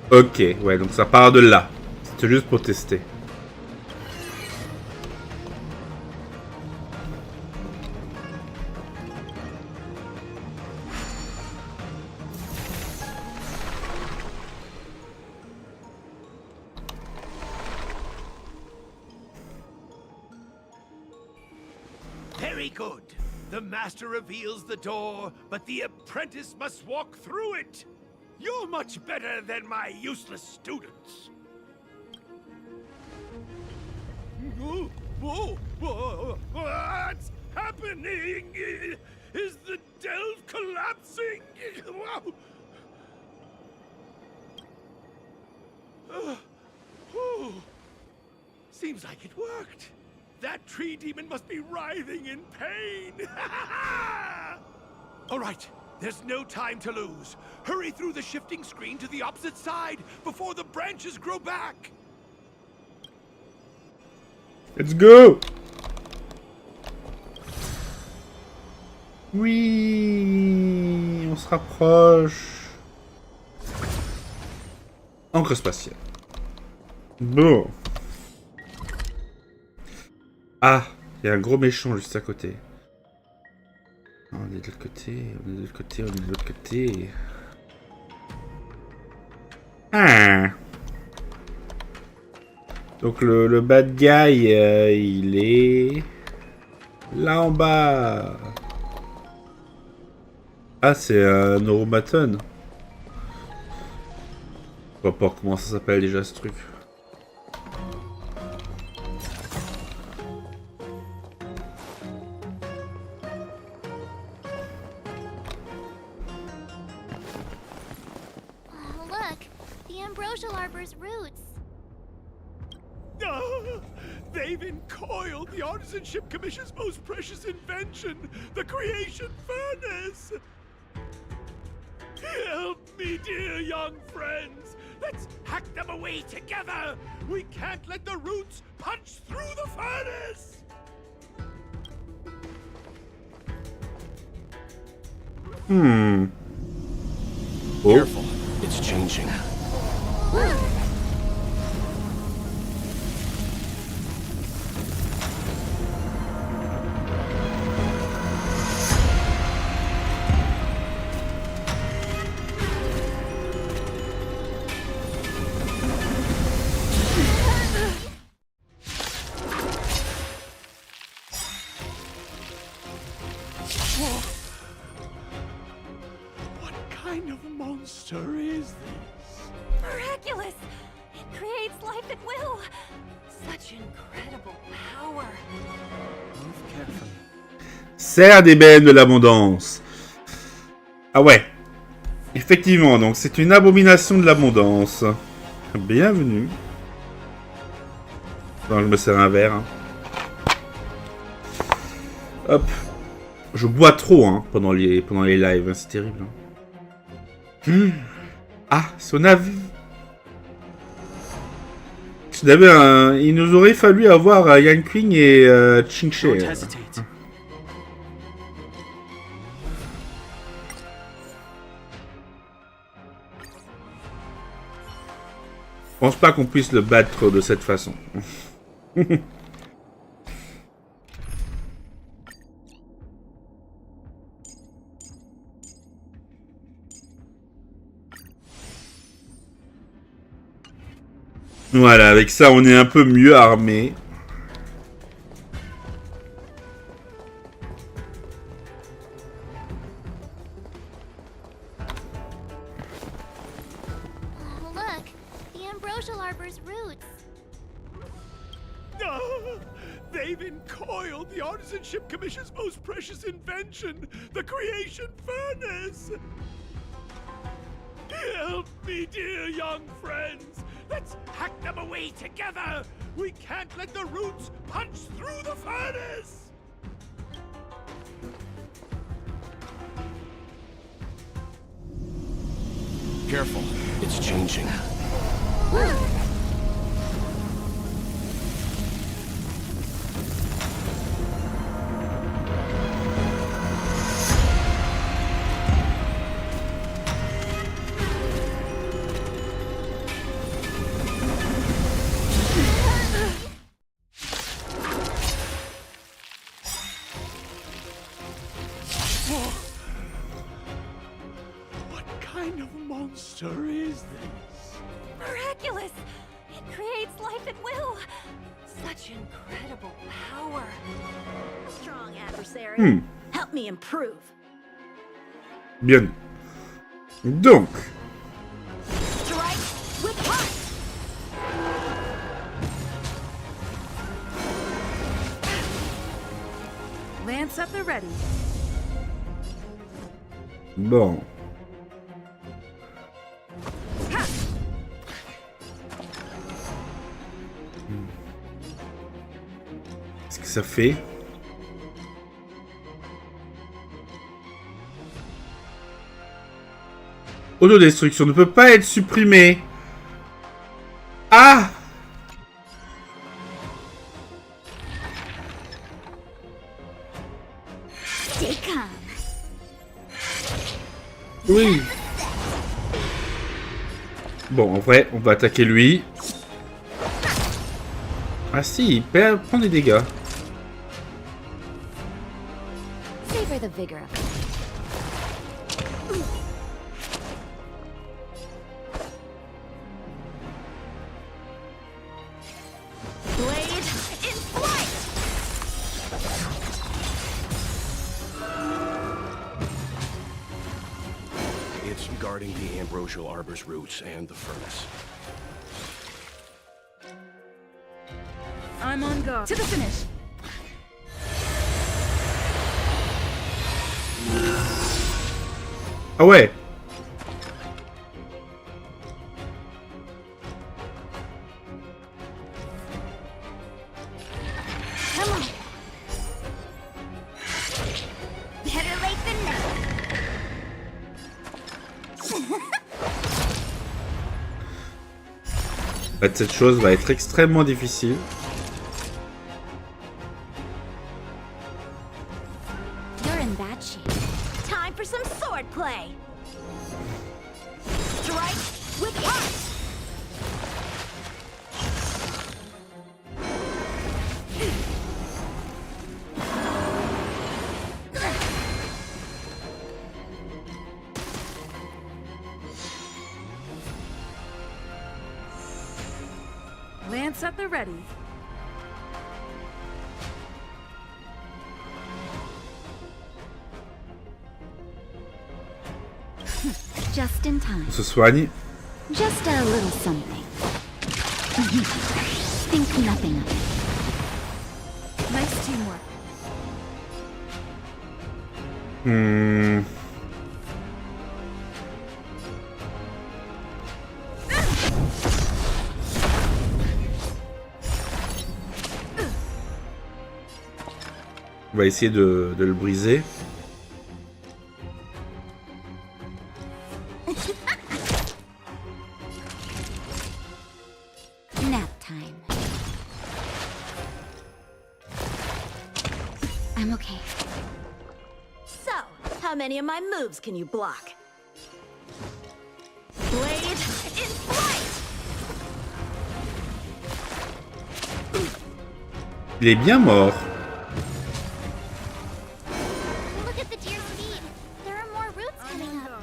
Ok, ouais, donc ça part de là. C'était juste pour tester. Very good. The master reveals the door, but the apprentice must walk through it. You're much better than my useless students. Whoa, what's happening? Is the delve collapsing? Seems like it worked. That tree demon must be writhing in pain. All right. There's no time to lose. Hurry through the shifting screen to the opposite side before the branches grow back. Let's go. Oui, on se rapproche. Encre spatiale. Bon. Ah, il y a un gros méchant juste à côté. On est de l'autre côté, on est de l'autre côté, on est de l'autre côté. Ah. Donc le bad guy, il est là en bas. Ah, c'est un automaton. Je vois pas comment ça s'appelle déjà ce truc. Oh, look, the ambrosial arbor's roots. They've encoiled the Artisanship Commission's most precious invention, the creation furnace! Help me, dear young friends! Let's hack them away together! We can't let the roots punch through the furnace! Oh. Careful, it's changing. What kind of monster is this? Miraculous! It creates life at will! Such incredible power! Move carefully. Serre d'ébène de l'abondance. Ah ouais. Effectivement, donc c'est une abomination de l'abondance. Bienvenue. Non, je me sers un verre. Hein. Hop. Je bois trop hein, pendant les lives, hein, c'est terrible. Hein. Ah, son avis. Il nous aurait fallu avoir Yan Qing et Ching She. Don't hesitate. Je pense pas qu'on puisse le battre de cette façon. Voilà, avec ça, on est un peu mieux armé. Oh, look, the ambrosial arbor's roots. They've encoiled the Artisanship Commission's most precious invention, the creation furnace! Help me, dear young friends! Let's hack them away together! We can't let the roots punch through the furnace! Careful, it's changing. What kind of monster is this? Miraculous! It creates life at will! Such incredible power! A strong adversary. Help me improve. Bien. Donc. Strike with heart. Lance at the ready. Bon. Qu'est-ce que ça fait? Autodestruction ne peut pas être supprimée. Ah! Stay calm. Oui. Bon, en vrai, on va attaquer lui. Ah si, il prend des dégâts. Savor the vigor of it. guarding the ambrosial arbor's roots and the furnace. I'm on guard. To the finish. Ah ouais. Come on. Better late than never. En fait, cette chose va être extrêmement difficile. You're in bad shape. Time for some sword play. Strike with heart. Lance at the ready. Just in time. On se soigne. Just a little something. Think nothing of it. Nice teamwork. On va essayer de le briser. Nap time. I'm okay. So, how many of my moves can you block? Blade in flight! Il est bien mort. Look at the deer's feet. There are more roots coming up.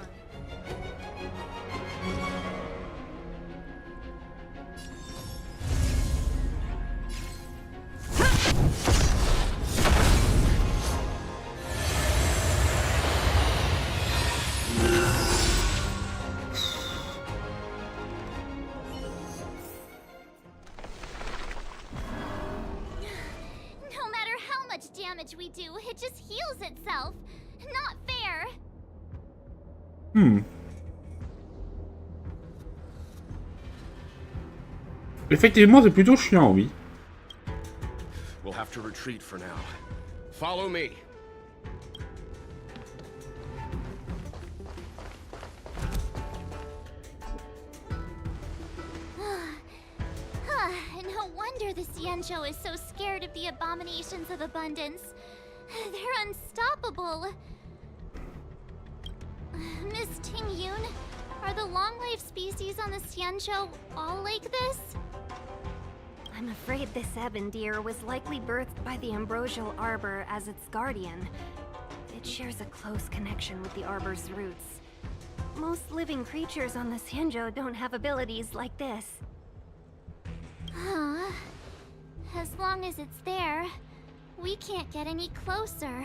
No matter how much damage we do, it just heals itself. Not fair. Effectivement, c'est plutôt chiant, oui. We'll have to retreat for now. Follow me. No wonder the Xianzhou is so scared of the abominations of abundance. They're unstoppable. Miss Ting Yun, are the long-life species on the Xianzhou all like this? I'm afraid this ebon deer was likely birthed by the ambrosial arbor as its guardian. It shares a close connection with the arbor's roots. Most living creatures on the Xianzhou don't have abilities like this. Huh. As long as it's there, we can't get any closer.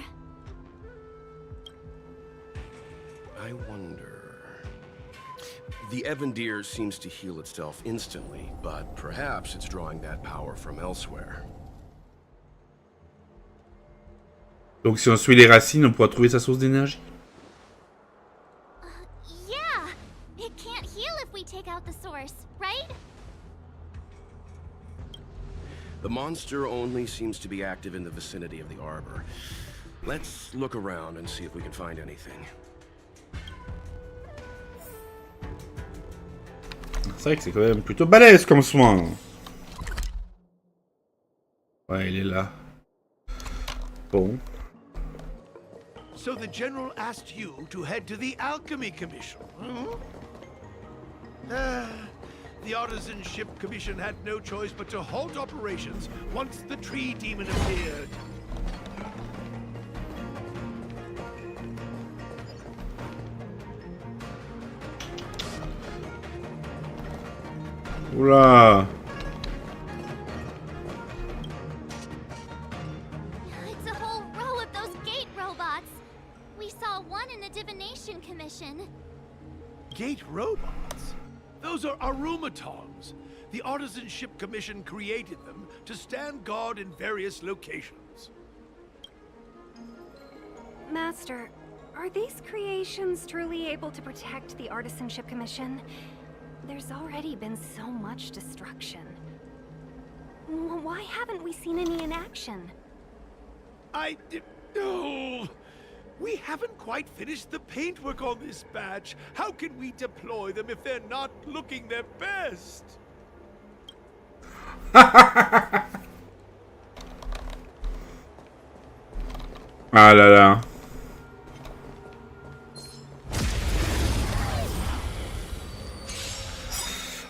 I wonder... The ebon deer seems to heal itself instantly, but perhaps it's drawing that power from elsewhere. Donc si on suit les racines, on pourra trouver sa source d'énergie. Yeah! It can't heal if we take out the source, right? The monster only seems to be active in the vicinity of the arbor. Let's look around and see if we can find anything. C'est vrai que c'est quand même plutôt balèze comme soin. Ouais, il est là. Bon. So the General asked you to head to the Alchemy Commission, The Artisanship Commission had no choice but to halt operations once the tree demon appeared. Oula. It's a whole row of those gate robots. We saw one in the Divination Commission. Gate robots? Those are arumatons. The Artisanship Commission created them to stand guard in various locations. Master, are these creations truly able to protect the Artisanship Commission? There's already been so much destruction. Why haven't we seen any in action? No! We haven't quite finished the paintwork on this badge. How can we deploy them if they're not looking their best? Ah là là.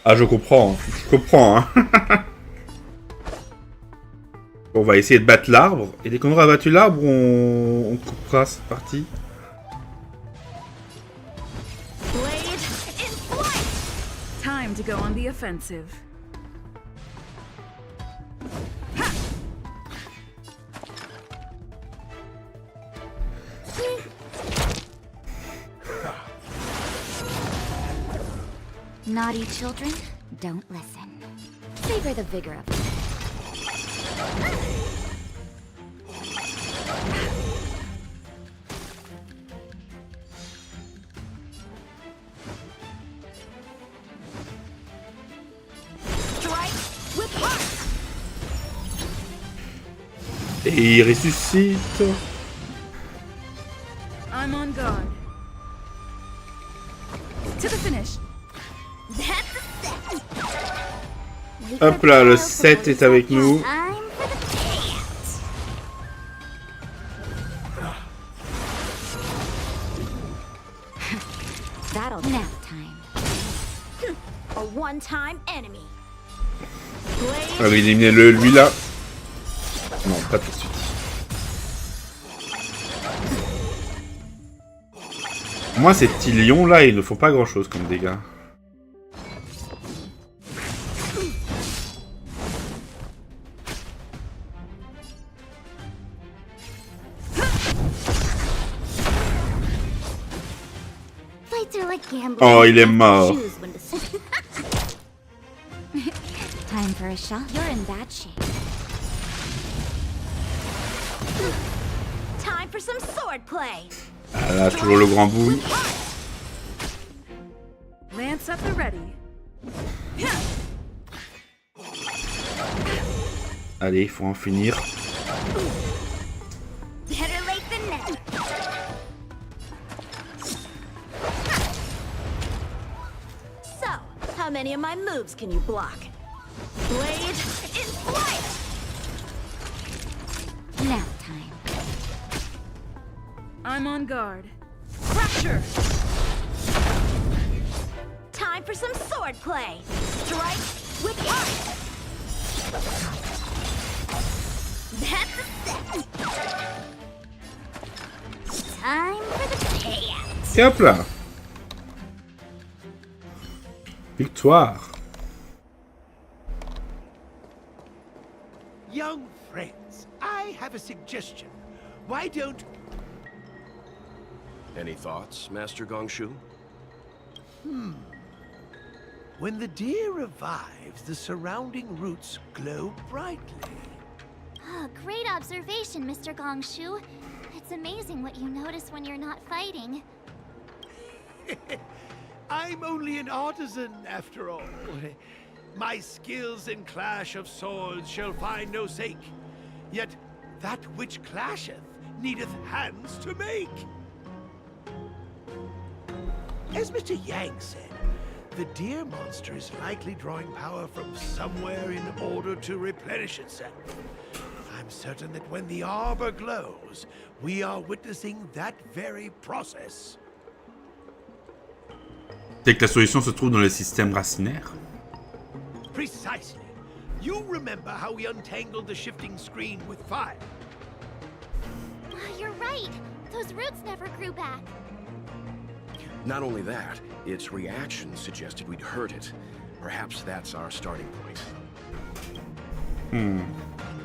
Ah, je comprends. Je comprends, hein. On va essayer de battre l'arbre. Et dès qu'on aura battu l'arbre, on coupera cette partie. Time to go on the offensive. Naughty children, don't listen. Savor the vigor of it. Et il ressuscite. I'm on guard. To the finish. Hop là, le 7 est avec nous. That'll nap time. A one-time enemy. Ah oui, éliminez-le, lui là. Non, pas tout de suite. Moi, ces petits lions là, ils ne font pas grand chose comme dégâts. Oh, il est mort. Time for a shot. You're in bad shape. Time for some sword play. Ah là, toujours le grand bout. Lance at the ready. Allez, il faut en finir. Better late than never. So, how many of my moves can you block? Blade in flight! Nap time. I'm on guard. Fracture! Time for some sword play. Strike with art. That's a set. Time for the payout. Et hop là. Victoire. Young friends, I have a suggestion. Why don't... Any thoughts, Master Gongshu? When the deer revives, the surrounding roots glow brightly. Oh, great observation, Mr. Gongshu. It's amazing what you notice when you're not fighting. I'm only an artisan, after all. My skills in clash of swords shall find no sake. Yet that which clasheth needeth hands to make. As Mr. Yang said, the deer monster is likely drawing power from somewhere in order to replenish itself. I'm certain that when the arbor glows, we are witnessing that very process. C'est que la solution se trouve dans le système racinaire. Precisely. You remember how we untangled the shifting screen with fire? You're right. Those roots never grew back. Not only that, its reaction suggested we'd hurt it. Perhaps that's our starting point.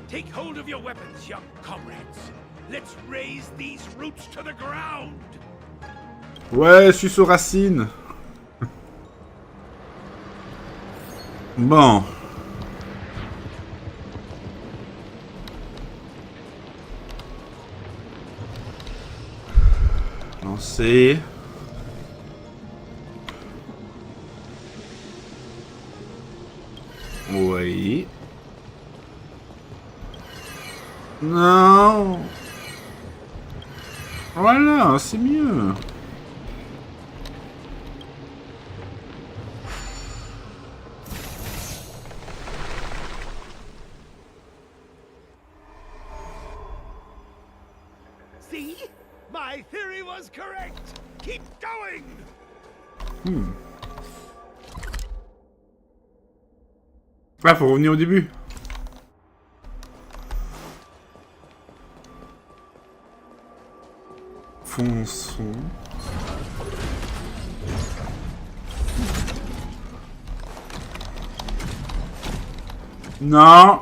Take hold of your weapons, young comrades. Let's raise these roots to the ground. Ouais, je suis aux racines. Bon. Lancer. Oui. Non. Voilà, c'est mieux. See? My theory was correct. Keep going. Ah, faut revenir au début. Fonçons. Non.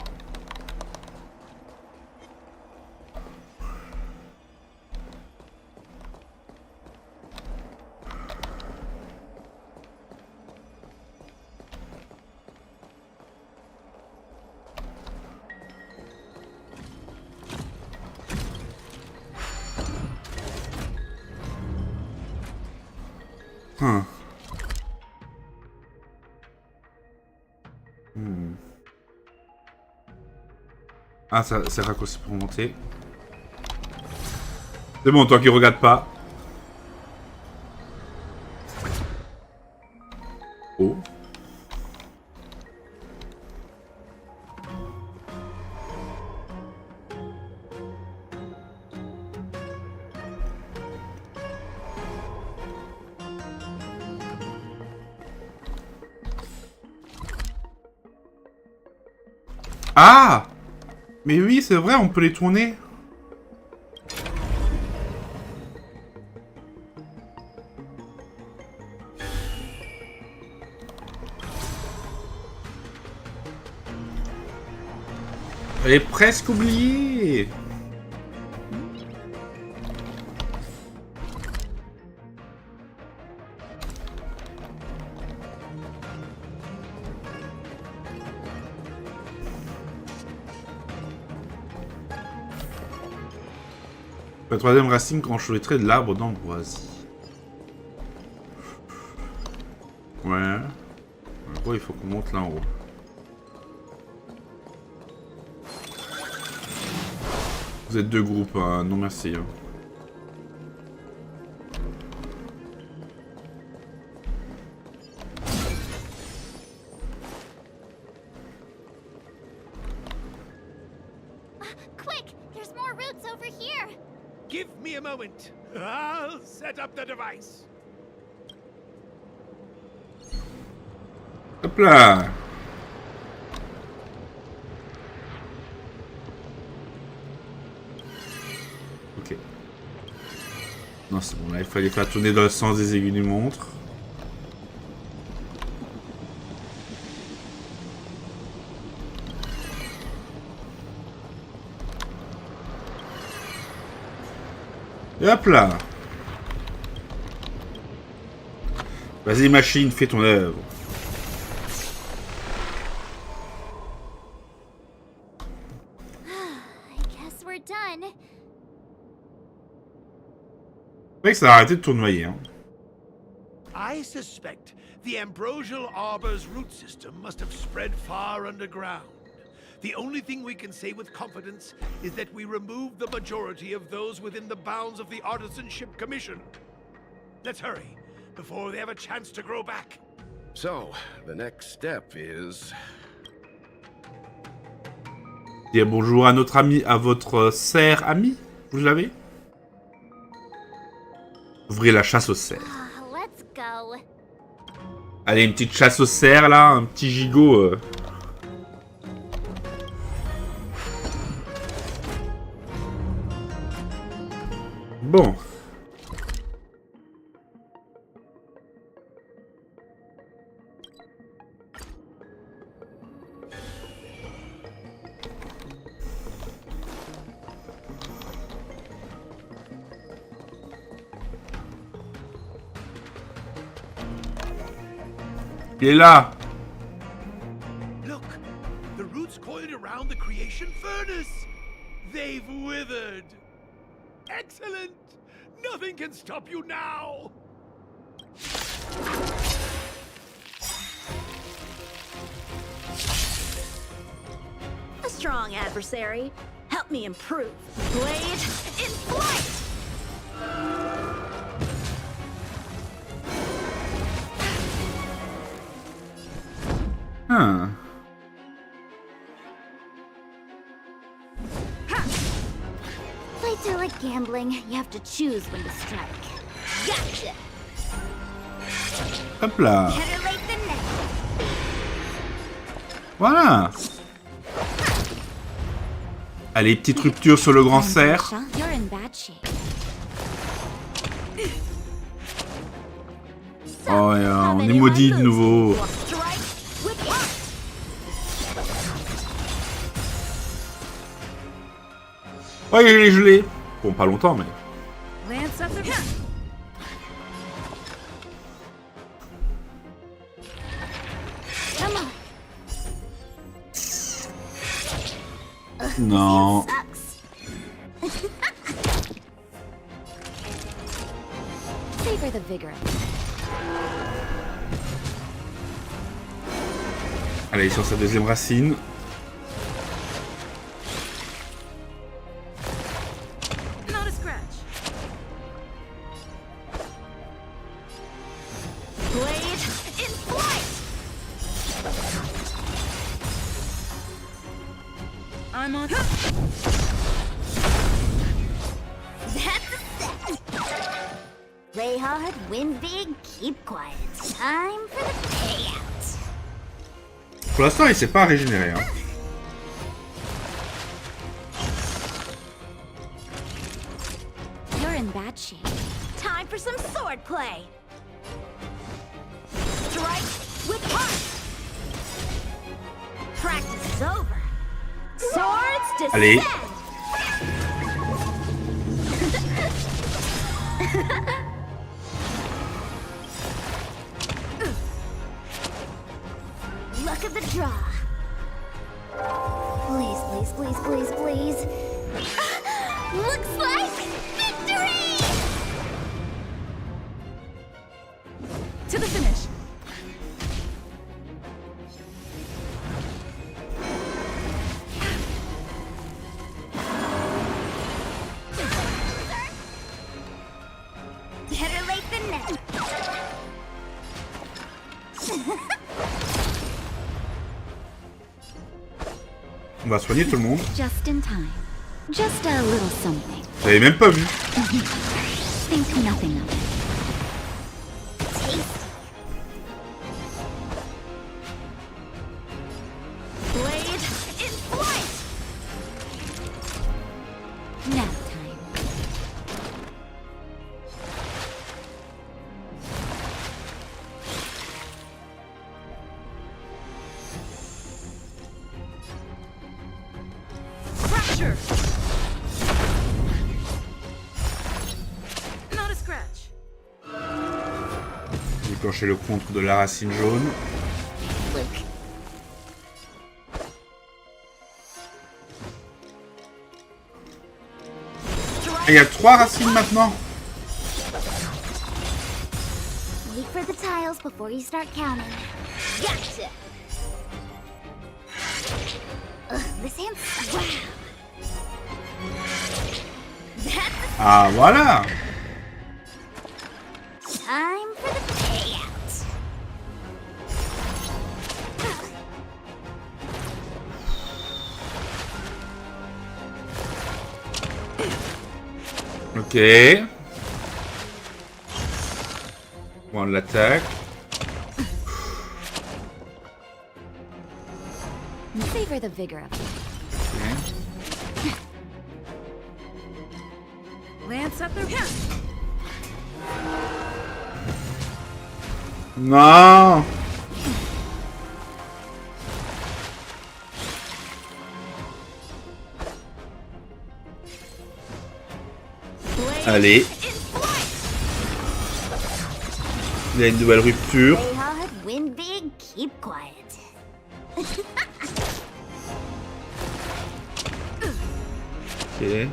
Ah, ça, c'est raccourci pour monter. C'est bon, toi qui regarde pas. Oh. Ah! Mais oui, c'est vrai, on peut les tourner. Elle est presque oubliée. Le troisième racine quand je de l'arbre d'ambroisie. Ouais. En gros, il faut qu'on monte là en haut. Vous êtes deux groupes, hein. Non merci. Hein. Quick! There's more roots over here! Give me a moment. I'll set up the device. Hop là. Ok. Non, c'est bon, là, il fallait faire tourner dans le sens des aiguilles du montre. Et hop là. Vas-y, machine, fais ton œuvre. C'est vrai que ça a arrêté de tournoyer. Hein. I suspect the ambrosial arbor's root system must have spread far underground. The only thing we can say with confidence is that we removed the majority of those within the bounds of the Artisanship Commission. Let's hurry, before they have a chance to grow back. So, the next step is... Dire bonjour à notre ami, à votre cerf ami. Vous l'avez? Ouvrez la chasse aux cerfs. Let's go. Allez, une petite chasse aux cerfs là, un petit gigot. Bon. Il est là. Nothing can stop you now! A strong adversary. Help me improve. Blade in flight! Huh. Fights are like gambling. You have to choose when to strike. Gotcha! Hop là. Better late than never. Voilà. Allez, petite rupture sur le grand cerf. You're in bad shape. Oh, on est maudit de nouveau. Ouais, il est gelé. Bon, pas longtemps, mais... Non. Savor the vigor. Allez, sur sa deuxième racine. Not a scratch. Blade in flight! I'm on. That's a set. Play hard, win big, keep quiet. Time for the payout. Pour l'instant, il s'est pas régénéré. Hein. You're in bad shape. Time for some sword play! Strike with heart! Practice is over. Swords descend! Allez. Luck of the draw. Please, please, please, please, please. Looks like victory! To the finish. Better late than never. On va soigner tout le monde. Just in time. Just a little something. J'avais même pas vu. Think nothing of it. Tasty. Blade in flight! Nap time. Fracture. Not a scratch. Déclencher le contre de la racine jaune. Luke. Et il y a 3 racines maintenant. Wait for the tiles before you start counting. Gotcha! This hand's... Wow! That's Ah, voilà. time for the payout. Ok. Bon, on l'attaque. Savor the vigor of it. Lance at the... Non. Allez. Il y a une nouvelle rupture. Play hard, win big, keep quiet. Ok.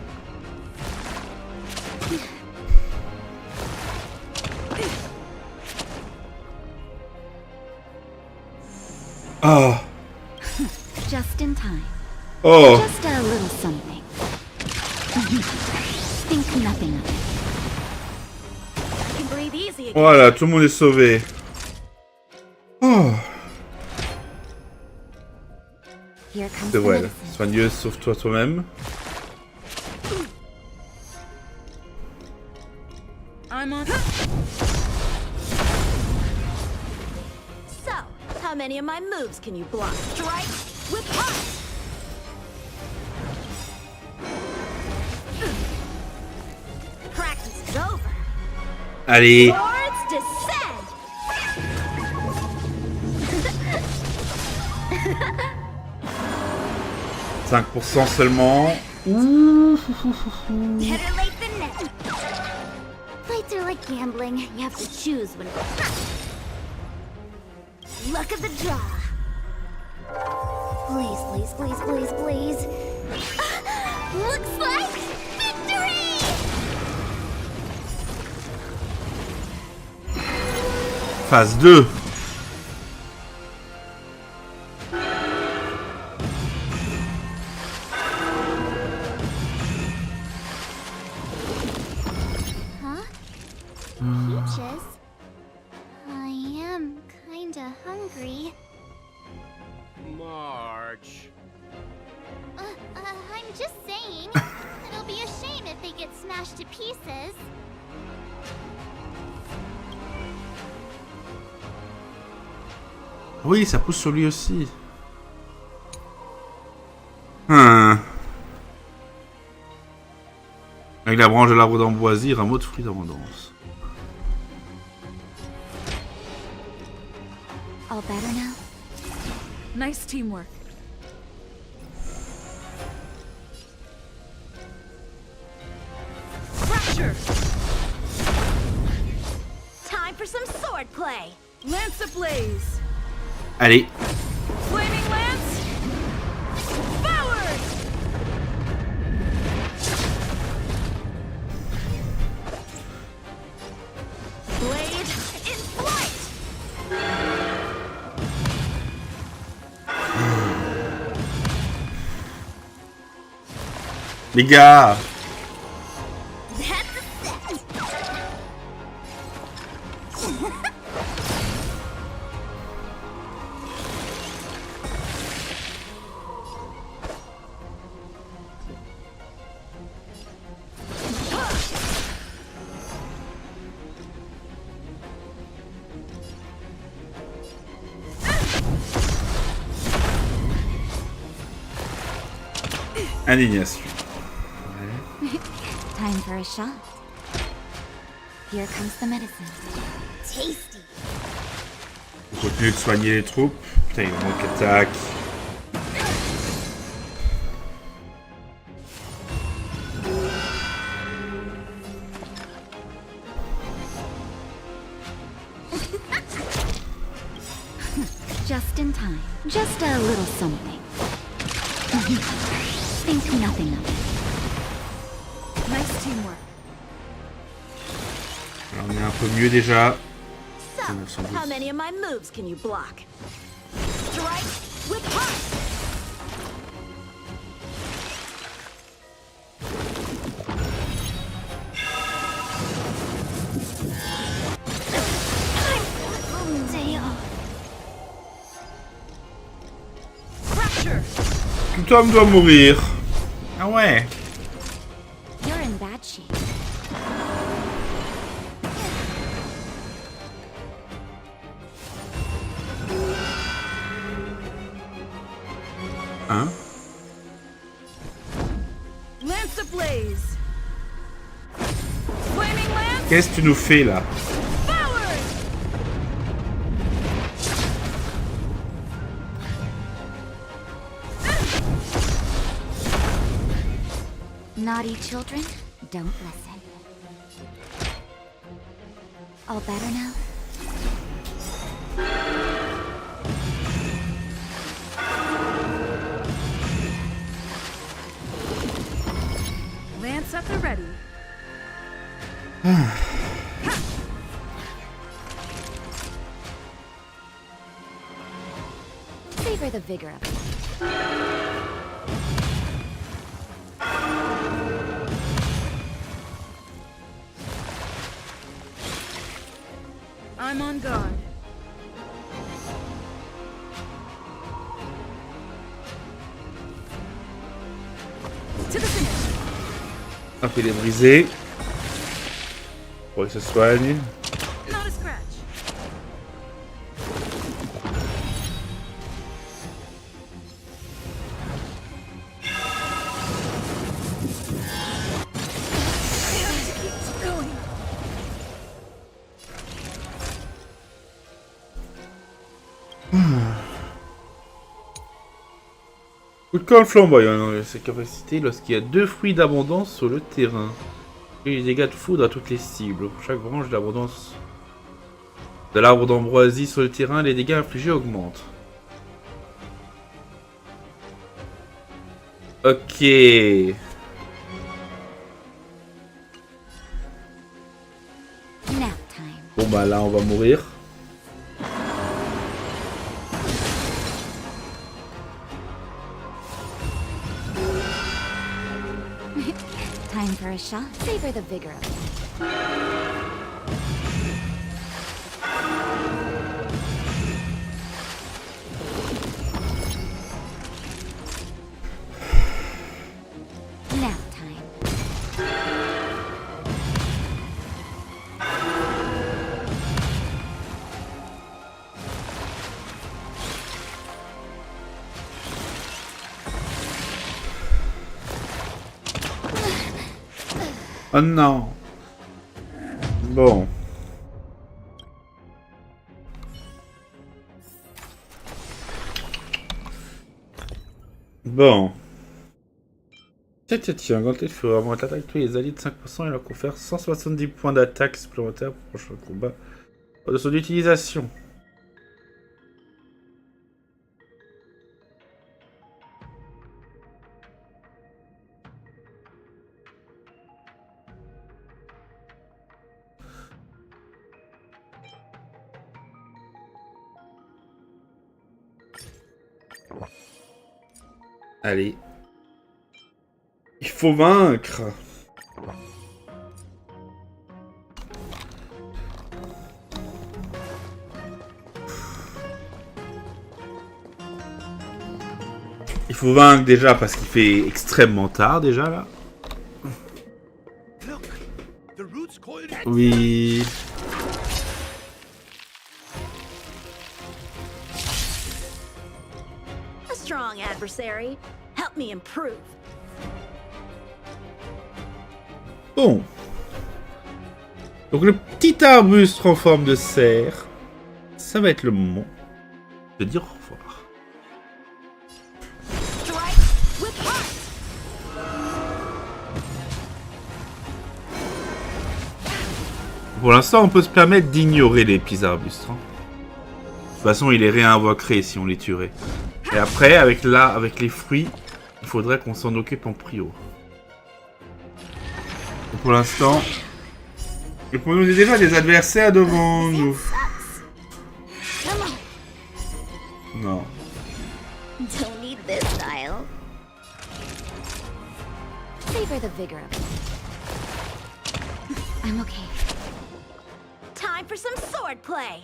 Ah. Just in time. Oh. Just a little something. Think nothing of it. You can breathe easy again. Voilà, tout le monde est sauvé. Oh. Here comes C'est the vrai. medicine. Soigneuse, sauve-toi toi-même. I'm on. So, how many of my moves can you block? Strike with punch. Practice is over. Allez. Swords descend. 5% seulement. Better late than never. Fights are like gambling. You have to choose when. Luck of the draw. Please, please, please, please, please. Looks like victory! Phase 2. Huh? Peaches? I am kinda hungry. March. I'm just saying. It'll be a shame if they get smashed to pieces. Oui, ça pousse sur lui aussi. Avec la branche de l'arbre d'ambroisie, rameau de fruits d'abondance. All better now? Nice teamwork. Fracture. Time for some sword play. Lance ablaze. Allez. Flaming lance. Forward. Blade in flight. Les gars. That's a set. Indignation. Time for a shot. Here comes the medicine. Tasty. On continue de soigner les troupes. Putain, il manque attaque. Just in time. Just a little something. Think nothing of it. Nice teamwork. Alors, on est un peu mieux déjà. So, how many of my moves can you block? Strike with punch. Fracture. Tout homme doit mourir. Ah ouais. You're in bad shape. Hein? Lance ablaze. Flaming lance. Qu'est-ce que tu nous fais là? Forward. Naughty children, don't listen. All better now? Lance at the ready. Savor the vigor of it. I'm on guard. To the finish. Hop, il est brisé. Pour qu'il se soigne. Not a scratch. Coup de camp flamboyant, ses capacités lorsqu'il y a 2 fruits d'abondance sur le terrain. Et les dégâts de foudre à toutes les cibles. Pour chaque branche d'abondance de l'arbre d'ambroisie sur le terrain, les dégâts infligés augmentent. Ok. Bon bah là on va mourir. Time for a shot. Savor the vigor of it. Nap time. Oh non. Bon. Bon. Tiens, Gantel fait vraiment attaque tous les alliés de 5% et leur confère 170 points d'attaque supplémentaires pour le prochain combat de son utilisation. Allez. Il faut vaincre. Il faut vaincre déjà parce qu'il fait extrêmement tard déjà là. Oui. A strong adversary. Help me improve. Bon. Donc le petit arbuste en forme de cerf, ça va être le moment de dire au revoir. Pour l'instant, on peut se permettre d'ignorer les petits arbustes. Hein. De toute façon, ils les réinvoqueraient si on les tuerait. Et après, avec les fruits, il faudrait qu'on s'en occupe en prio. Et pour l'instant, il faut nous déjà des adversaires devant nous. Non. Don't need this style. Savor the vigor of it. I'm okay. Time for some sword play.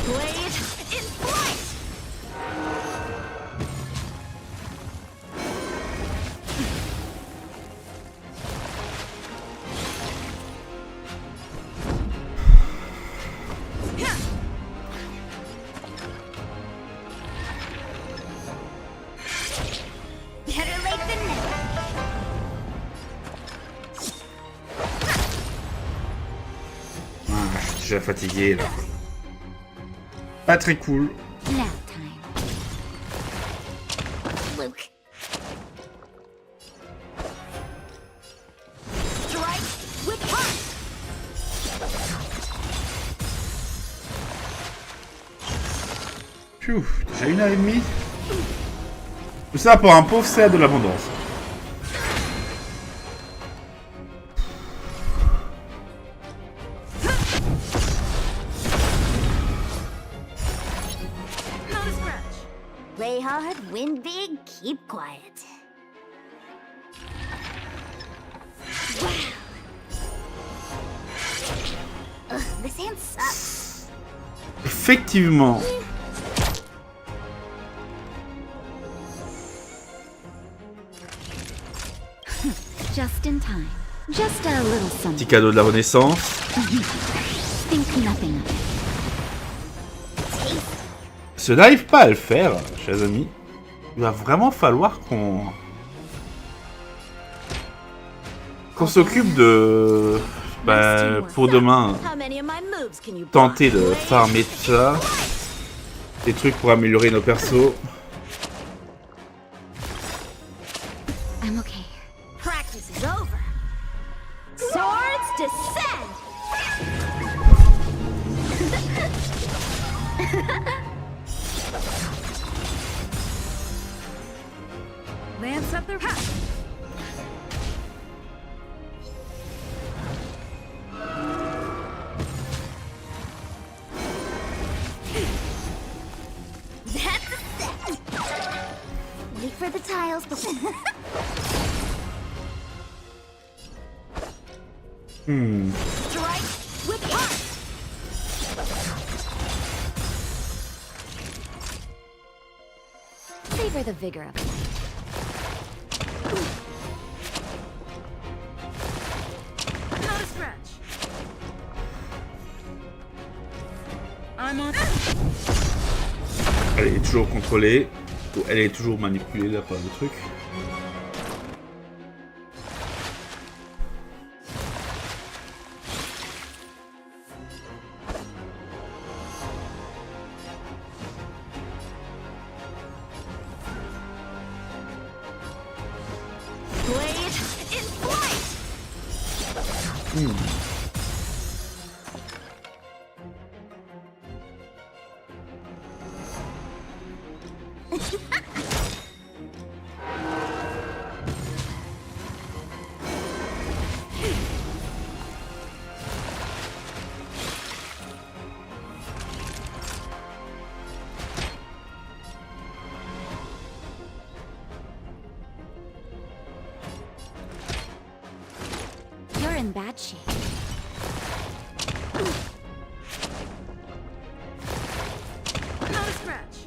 Blade in flight. Better late than never. Ah, je suis déjà fatigué là. Pas très cool. Nap time. Luke. Strike with heart. Pfiou, déjà 1h30. Tout ça pour un pauvre cerf de l'abondance. Play hard, win big, keep quiet. Wow. Ugh, this hand sucks. Effectivement. Just in time. Just a little something. Petit cadeau de la Renaissance. Think nothing of it. Si on n'arrive pas à le faire, chers amis, il va vraiment falloir qu'on s'occupe de... Bah, pour demain, tenter de farmer tout ça. Des trucs pour améliorer nos persos. I'm okay. Practice is over. Swords descend. Lance up their path. That's a set. Wait for the tiles to Hmm. strike with heart. Savor the vigor of it. Not a scratch. I'm on. Elle est toujours contrôlée. Ou elle est toujours manipulée là par le truc. Blade in flight. You're in bad shape. Not a scratch.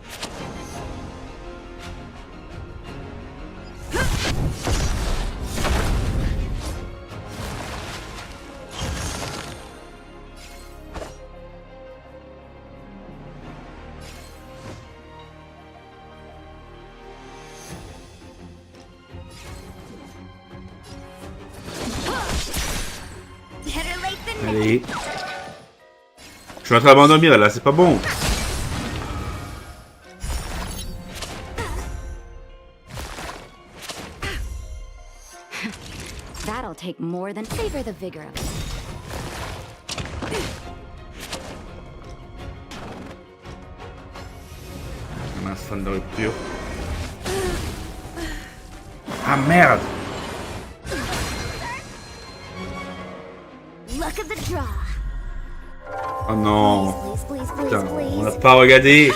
Better late than Allez. Je suis en train de m'endormir là, c'est pas bon. That'll take more than savor the vigor of it. On a un fan de rupture. Ah merde! luck of the draw. Oh non! Please, please, please, Putain, please. on n'a pas regardé!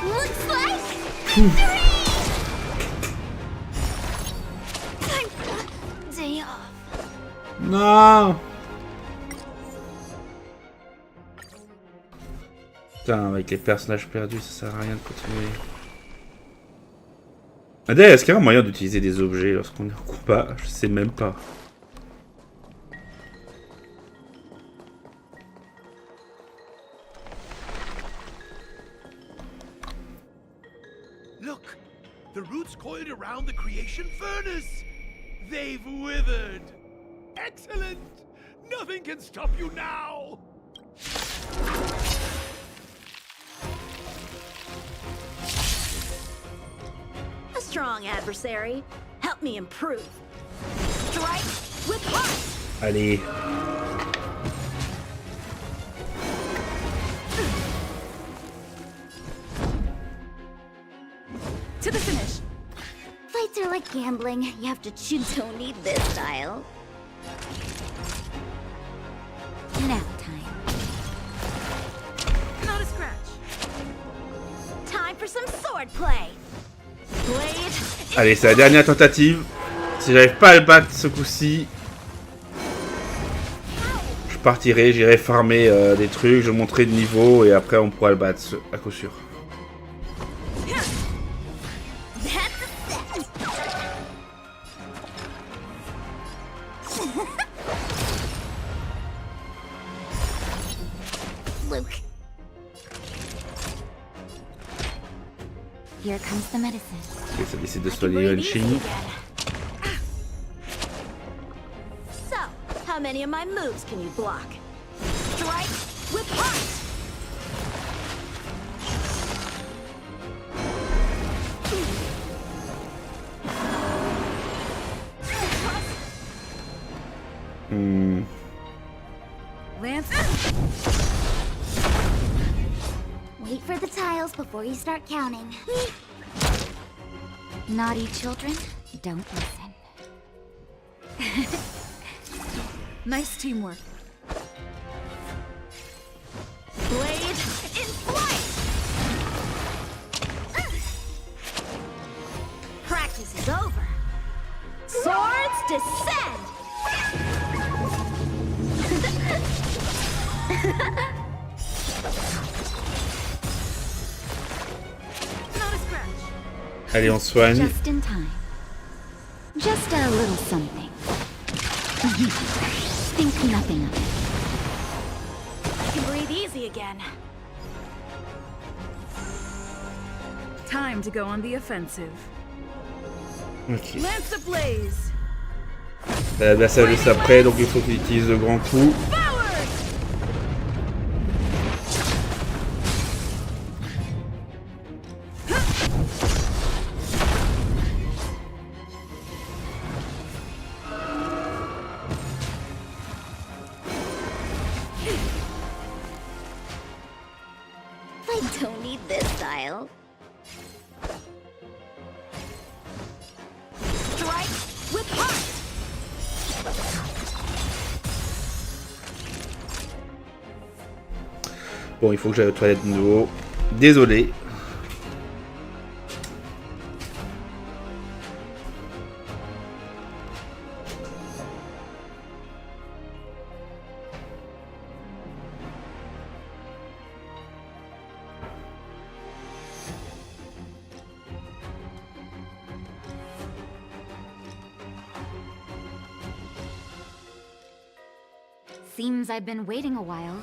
Looks like day off. Non! Putain, avec les personnages perdus, ça sert à rien de continuer. D'ailleurs, est-ce qu'il y a un moyen d'utiliser des objets lorsqu'on est en combat? Je sais même pas. Look, the roots coiled around the creation furnace. They've withered. Excellent. Nothing can stop you now. A strong adversary. Help me improve. Strike with heart. Allez. To the finish. Fights are like gambling. You have to choose. Don't need this style. Now time. Not a scratch. Time for some sword play. Allez, c'est la dernière tentative. Si j'arrive pas à le battre ce coup-ci, je partirai, j'irai farmer des trucs, je monterai de niveau et après on pourra le battre à coup sûr. Luke. Here comes the medicine. Ok, ça décide de soigner Yuan-Chi. So, how many of my moves can you block? Strike with heart! Lance. Wait for the tiles before you start counting. Naughty children, don't listen. Nice teamwork. Blade in flight! Practice is over. Swords descend! Not a scratch. Allez, on soigne. Just in time. Just a little something. Think nothing of it. I can breathe easy again. Time to go on the offensive. Ok. Lance ablaze. L'adversaire juste après, donc il faut qu'il utilise le grand coup. I don't need this style. Strike with heart! Bon, il faut que j'aille aux toilettes de nouveau. Désolé. Seems I've been waiting a while.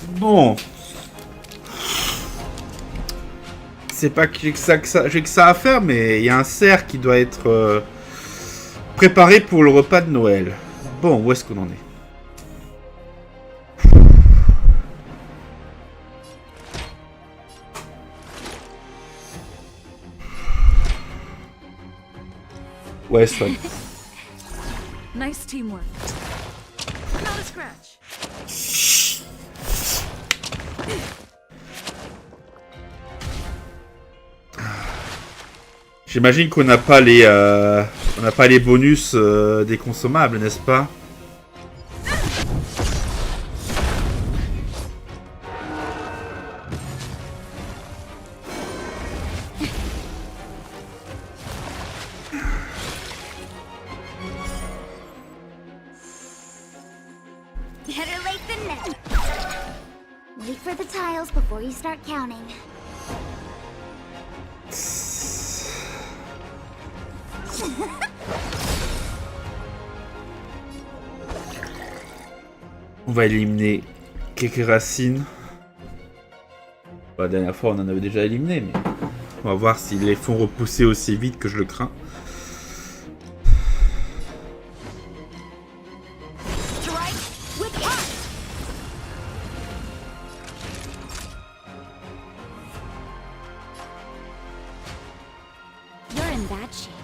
Bon. C'est pas que j'ai que ça à faire, mais il y a un cerf qui doit être préparé pour le repas de Noël. Bon, où est-ce qu'on en est? Ouais, ça. Nice teamwork. Not a scratch. J'imagine qu'on n'a pas les bonus des consommables, n'est-ce pas? Better late than never. Wait for the tiles before you start counting. On va éliminer quelques racines. La dernière fois, on en avait déjà éliminé, mais on va voir s'ils les font repousser aussi vite que je le crains. You're in bad shape.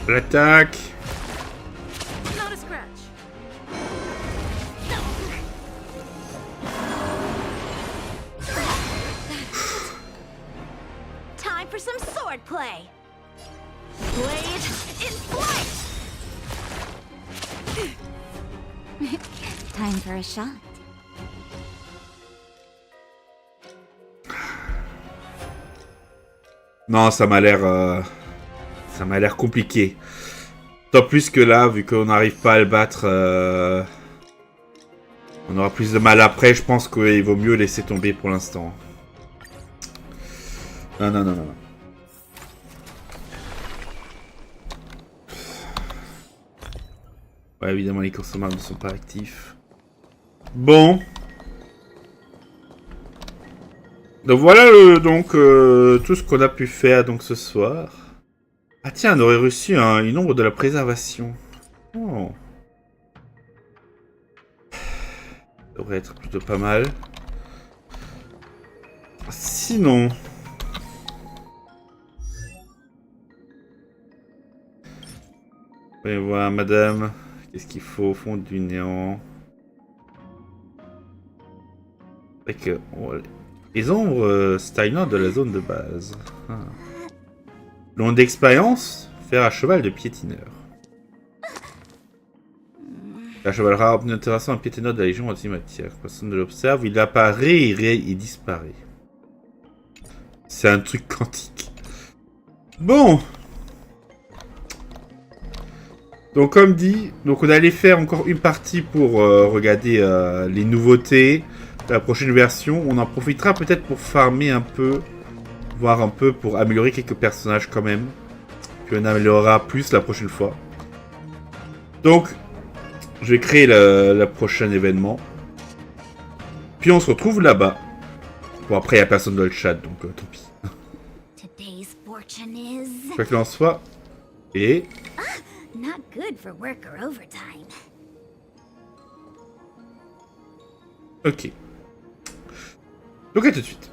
L'attaque. Not a scratch. Time for some sword play. Blade in flight. Time for a shot. Non, ça m'a l'air compliqué. Tant plus que là, vu qu'on n'arrive pas à le battre, on aura plus de mal après. Je pense qu'il vaut mieux laisser tomber pour l'instant. Non, non, non, non. Ouais, évidemment, les consommables ne sont pas actifs. Bon. Donc voilà tout ce qu'on a pu faire donc ce soir. Ah tiens, on aurait reçu une ombre de la préservation. Oh. Ça devrait être plutôt pas mal. Sinon... Voyons voir, madame. Qu'est-ce qu'il faut au fond du néant? Avec les ombres stagnantes de la zone de base. Ah. Long d'expérience, faire à cheval de piétineur. Un cheval rare, intéressant, un piétineur de la Légion antimatière. Personne ne l'observe, il apparaît et disparaît. C'est un truc quantique. Bon. Donc comme dit, donc on allait faire encore une partie pour regarder les nouveautés de la prochaine version. On en profitera peut-être pour farmer un peu, voir un peu pour améliorer quelques personnages quand même. Puis on améliorera plus la prochaine fois. Donc, je vais créer le prochain événement. Puis on se retrouve là-bas. Bon après il n'y a personne dans le chat donc tant pis. Quoi qu'il en soit. Et... Not good for work or overtime. Ok. Donc à tout de suite.